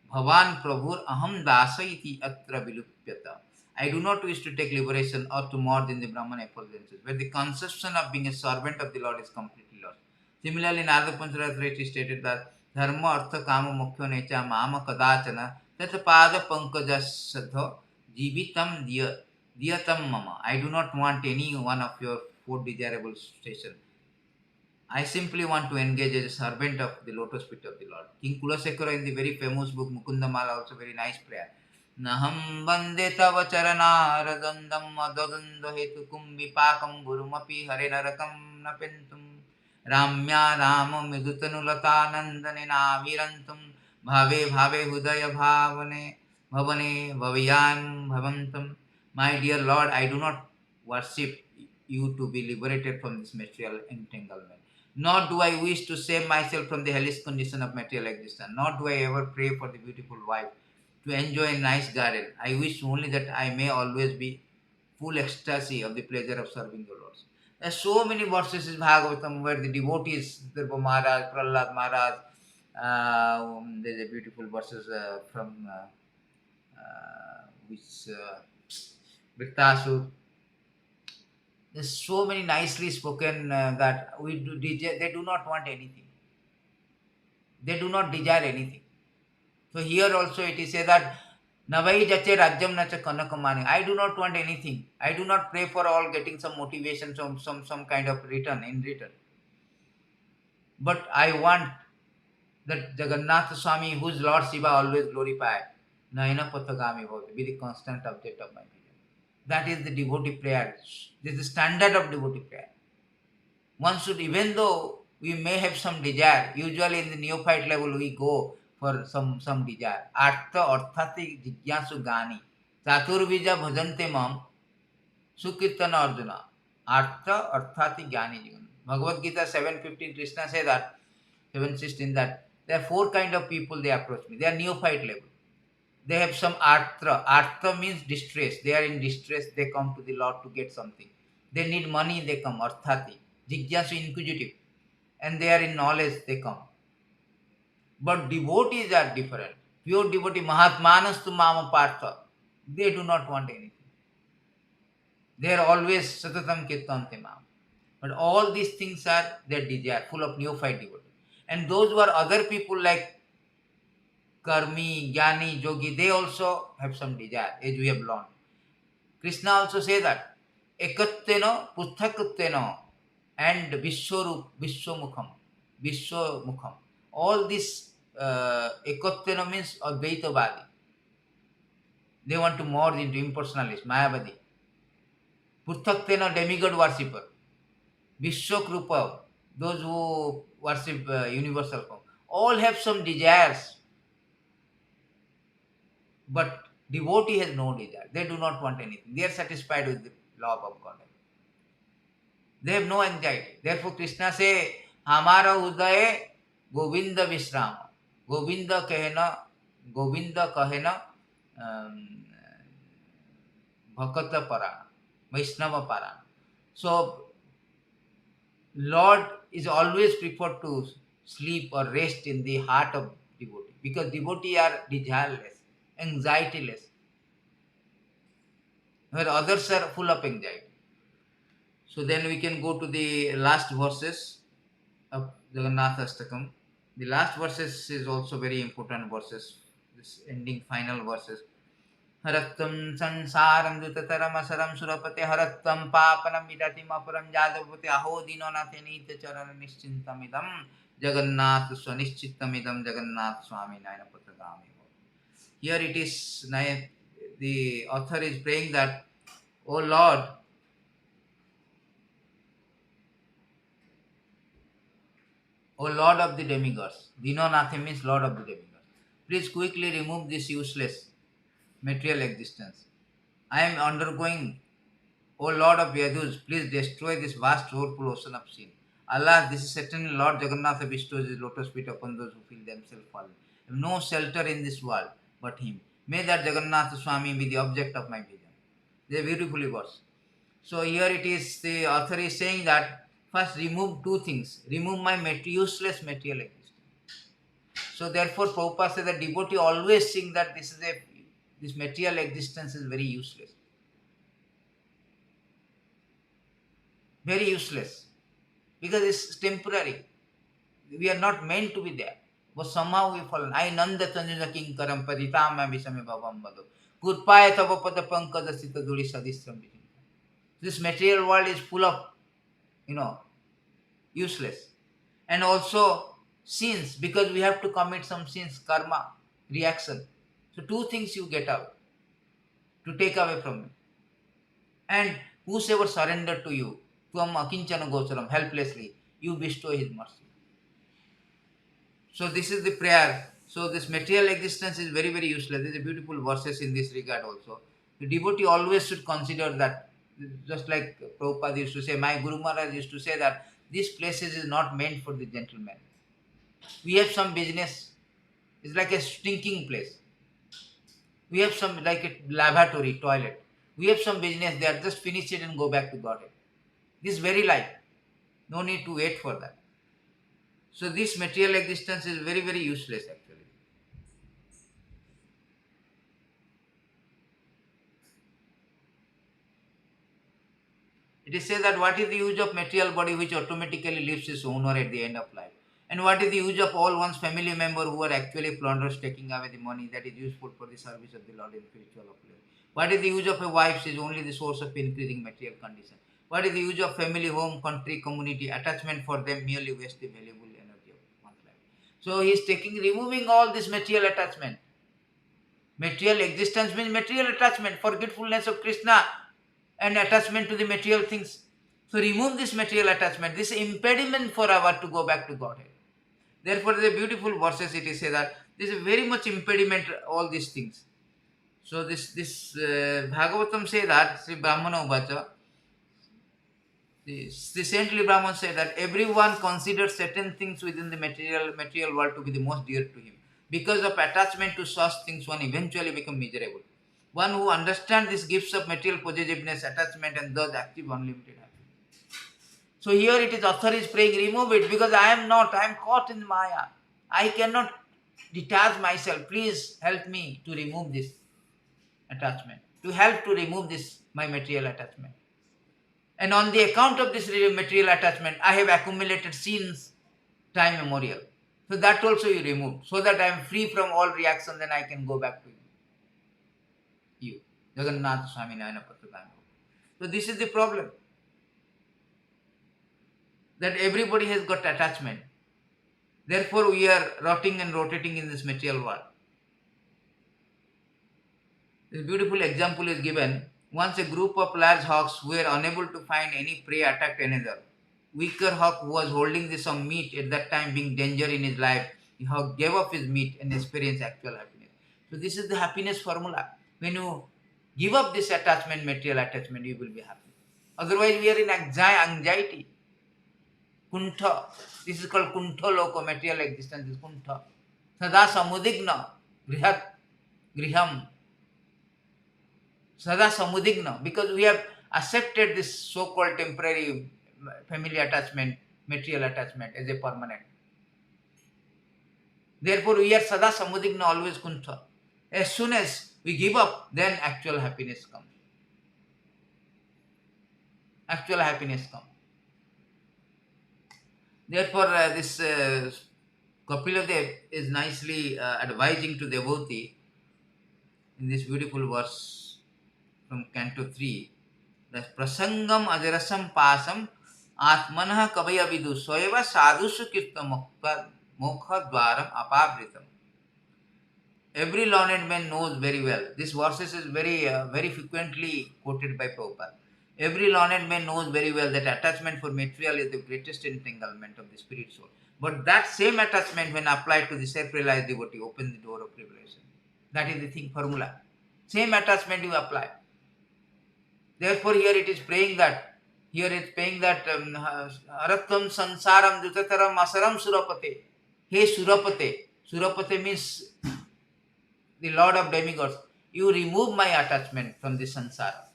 Bhavan Prabhur Aham Dasa iti atra vilupyata. I do not wish to take liberation or to merge in the Brahman effulgences, where the conception of being a servant of the Lord is completely lost. Similarly, Narada Pancharatra it is stated that Dharma Artha Kama Mukhyo Necha Mama Kadācana Tata Pada Pankaja Sadho Jivitam Diyatam Mama. I do not want any one of your four desirable stations. I simply want to engage as a servant of the lotus feet of the Lord. King Kulasekara in the very famous book Mukundamala also very nice prayer. Naham bande tava charana-radandam adadanda hetukum vipakam gurumapi hare narakam napentum ramya rama midutanulatânandane virantum bhave bhave hudaya bhavane bhavayam bhavantam. My dear Lord, I do not worship you to be liberated from this material entanglement. Nor do I wish to save myself from the hellish condition of material existence. Nor do I ever pray for the beautiful wife to enjoy a nice garden. I wish only that I may always be full ecstasy of the pleasure of serving the Lord. There are so many verses in Bhagavatam where the devotees, Durga Maharaj, Prahlad Maharaj, there's a beautiful verses from Vrittasur. There's so many nicely spoken that they do not want anything. They do not desire anything. So here also it is said that Navai jache rajyam nacha kanakamani. I do not want anything. I do not pray for all getting some motivation, some kind of in return. But I want that Jagannatha Svami, whose Lord Siva always glorified, nayana-patha-gāmī be the constant object of my vision. That is the devotee prayer. This is the standard of devotee prayer. One should, even though we may have some desire, usually in the neophyte level we go for some desire. Artha arthati jigyasu gani. Chaturvija bhajante mam. Sukirtana Arjuna. Artha arthati jnani. Bhagavad Gita 7:15 Krishna says that, 7:16 that there are four kind of people they approach me. They are neophyte level. They have some artha. Artha means distress. They are in distress. They come to the Lord to get something. They need money. They come. Arthati. Jigyasu inquisitive. And they are in knowledge. They come. But devotees are different. Pure devotee, Mahatmanastu Mama Partha. They do not want anything. They are always Satatam Kirtante Mama. But all these things are their desire, full of neophyte devotees. And those who are other people like Karmi, Jnani, Jogi, they also have some desire, as we have learned. Krishna also says that Ekatteno, Puthakatteno, and Vishwamukham. All these Ekottena means Advaitavadi. They want to merge into impersonalist, Mayavadi. Purthaktena, demigod worshipper. Vishwakrupa, those who worship universal form. All have some desires. But devotee has no desire. They do not want anything. They are satisfied with the love of God. They have no anxiety. Therefore, Krishna say, Hamara udaye Govinda Visrama. Govinda kahena Bhakata Parana, Vaishnava Parana. So, Lord is always preferred to sleep or rest in the heart of devotee, because devotee are desireless, anxietyless, where others are full of anxiety. So then we can go to the last verses of Jagannathastakam. The last verses is also very important verses, this ending final verses. Harattam sansaram dutataram asaram surapate harattam papanam vidatim aparam jadavate aho dinonate nitya charana nischintamidam Jagannath swanishchittamidam Jagannath Svami nayana-patha-gāmī. Here it is, the author is praying that, O Lord, O Lord of the demigods, Dinonatha means Lord of the demigods, please quickly remove this useless material existence. I am undergoing, O Lord of Yadus, please destroy this vast soulful ocean of sin. Alas, this is certainly Lord Jagannatha bestows his lotus feet upon those who feel themselves fallen. I have no shelter in this world but him. May that Jagannatha Svami be the object of my vision. They are beautifully verse. So here it is, the author is saying that first remove two things. Remove my useless material existence. So therefore Prabhupada says that devotee always think that this material existence is very useless. Very useless. Because it's temporary. We are not meant to be there. But somehow we fall. I nanda tanjuna kinkaram paditama visame bhavam bado. Kurpaya tava pada pankada sita duri sadistram. This material world is full of, useless. And also sins, because we have to commit some sins, karma, reaction. So two things you get out to take away from me. And whosoever surrendered to you, Tvam akinchana gocharam, helplessly, you bestow his mercy. So this is the prayer. So this material existence is very, very useless. There is a beautiful verses in this regard also. The devotee always should consider that, just like Prabhupada used to say, my Guru Maharaj used to say that this places is not meant for the gentleman. We have some business. It's like a stinking place. We have some, like a lavatory, toilet. We have some business there. Just finish it and go back to Godhead. This very life. No need to wait for that. So this material existence is very, very useless actually. It is said that what is the use of material body which automatically leaves its owner at the end of life? And what is the use of all one's family member who are actually plunderers taking away the money that is useful for the service of the Lord in spiritual uplift? What is the use of a wife? She is only the source of increasing material condition. What is the use of family, home, country, community? Attachment for them merely wastes the valuable energy of one's life. So he is removing all this material attachment. Material existence means material attachment, forgetfulness of Krishna and attachment to the material things. So remove this material attachment, this impediment for our to go back to Godhead. Therefore, the beautiful verses it is said that this is very much impediment, all these things. So this Bhagavatam say that, Sri Brahmana Uvacha, the saintly Brahman say that everyone considers certain things within the material world to be the most dear to him. Because of attachment to such things, one eventually becomes miserable. One who understands these gifts of material possessiveness, attachment, and thus achieve unlimited happiness. So here it is, author is praying, remove it, because I am caught in Maya. I cannot detach myself. Please help me to remove this attachment, to help to remove this, my material attachment. And on the account of this material attachment, I have accumulated sins, time memorial. So that also you remove, so that I am free from all reactions and I can go back to you. Jagannatha Svami nayana-patha-gāmī. So this is the problem. That everybody has got attachment. Therefore, we are rotting and rotating in this material world. This beautiful example is given. Once a group of large hawks were unable to find any prey attacked another. Weaker hawk who was holding some meat at that time being danger in his life, the hawk gave up his meat and experienced actual happiness. So this is the happiness formula. When you give up this attachment, material attachment, you will be happy. Otherwise, we are in anxiety. Kuntha. This is called kuntha loko, material existence is kuntha. Sada samudigna, griham. Sada samudigna, because we have accepted this so-called temporary family attachment, material attachment as a permanent. Therefore, we are sada samudigna, always kuntha. As soon as we give up, then actual happiness comes. Actual happiness comes. Therefore, this Kapila is nicely advising to devotee in this beautiful verse from Canto 3, that prasangam ajarasam pasam atmanah kavaya vidu soeva sadhusu kirta mokha dwaram apavritam. Every learned man knows very well. This verses is very frequently quoted by Prabhupada. Every learned man knows very well that attachment for material is the greatest entanglement of the spirit soul. But that same attachment, when applied to the self-realized devotee, opens the door of revelation. That is the thing, formula. Same attachment you apply. Therefore, here it is praying that, Aratvam sansaram dutataram asaram surapate. Hey Surapate. Surapate means the Lord of demigods. You remove my attachment from the sansara.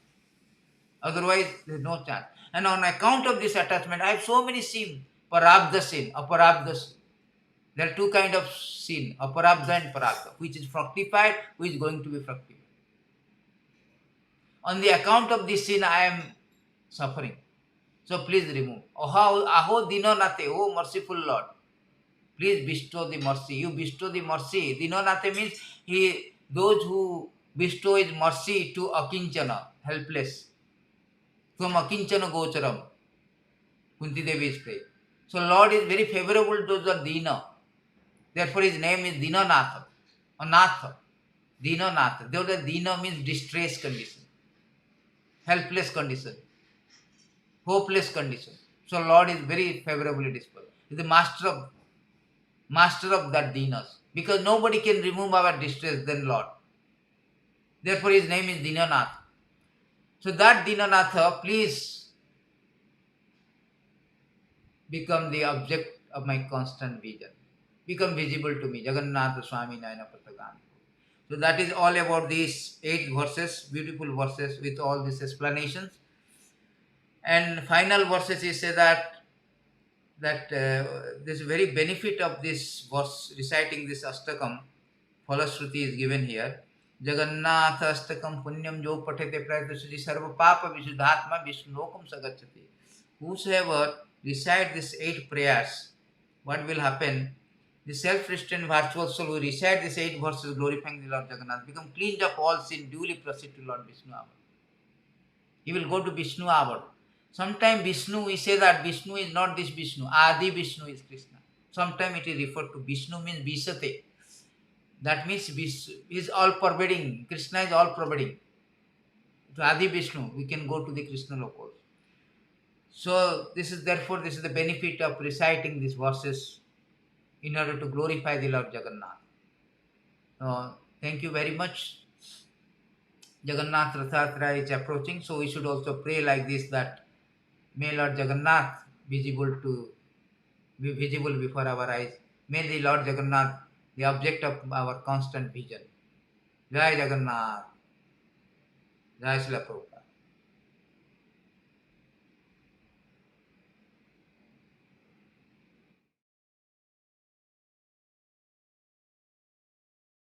Otherwise, there is no chance. And on account of this attachment, I have so many sins. Parabdha sin, aparabdha sin. There are two kinds of sin, aparabdha and parabdha, which is fructified, which is going to be fructified. On the account of this sin, I am suffering. So please remove. Aho dinonate, oh merciful Lord. Please bestow the mercy. You bestow the mercy. Dinonate means those who bestow his mercy to akinchana, helpless. From akinchana gocharam, Kunti Devi is praying. So Lord is very favorable to those who are dina. Therefore his name is Dinanatha. Or Natha. Dinanatha. Therefore dina means distress condition. Helpless condition. Hopeless condition. So Lord is very favorably disposed. He is the master of that dinas. Because nobody can remove our distress than Lord. Therefore his name is Dinanatha. So that Dinanatha, please become the object of my constant vision. Become visible to me. Jagannatha Svami, nayana-patha-gāmī. So that is all about these 8 verses, beautiful verses with all these explanations. And final verses is say that this very benefit of this verse, reciting this Astakam, Phalashruti is given here. Jagannathastakam punyam jo pathete prayatasuji sarva papa visuddhatma vishnokam sagacchati. Whosoever recite these 8 prayers, what will happen? The self-restrained virtuous soul who recite these 8 verses glorifying the Lord Jagannath become cleansed of all sin, duly proceed to Lord Vishnu Abad. He will go to Vishnu Abad. Sometimes Vishnu, we say that Vishnu is not this Vishnu. Adi Vishnu is Krishna. Sometimes it is referred to Vishnu means Visate. That means he is all pervading. Krishna is all pervading. To Adi Vishnu, we can go to the Krishna locals. So this is the benefit of reciting these verses in order to glorify the Lord Jagannath. Thank you very much. Jagannath Rathayatra is approaching, so we should also pray like this, that may Lord Jagannath be visible before our eyes. May the Lord Jagannath the object of our constant vision. Jai Jagannath. Jai Srila Prabhupada.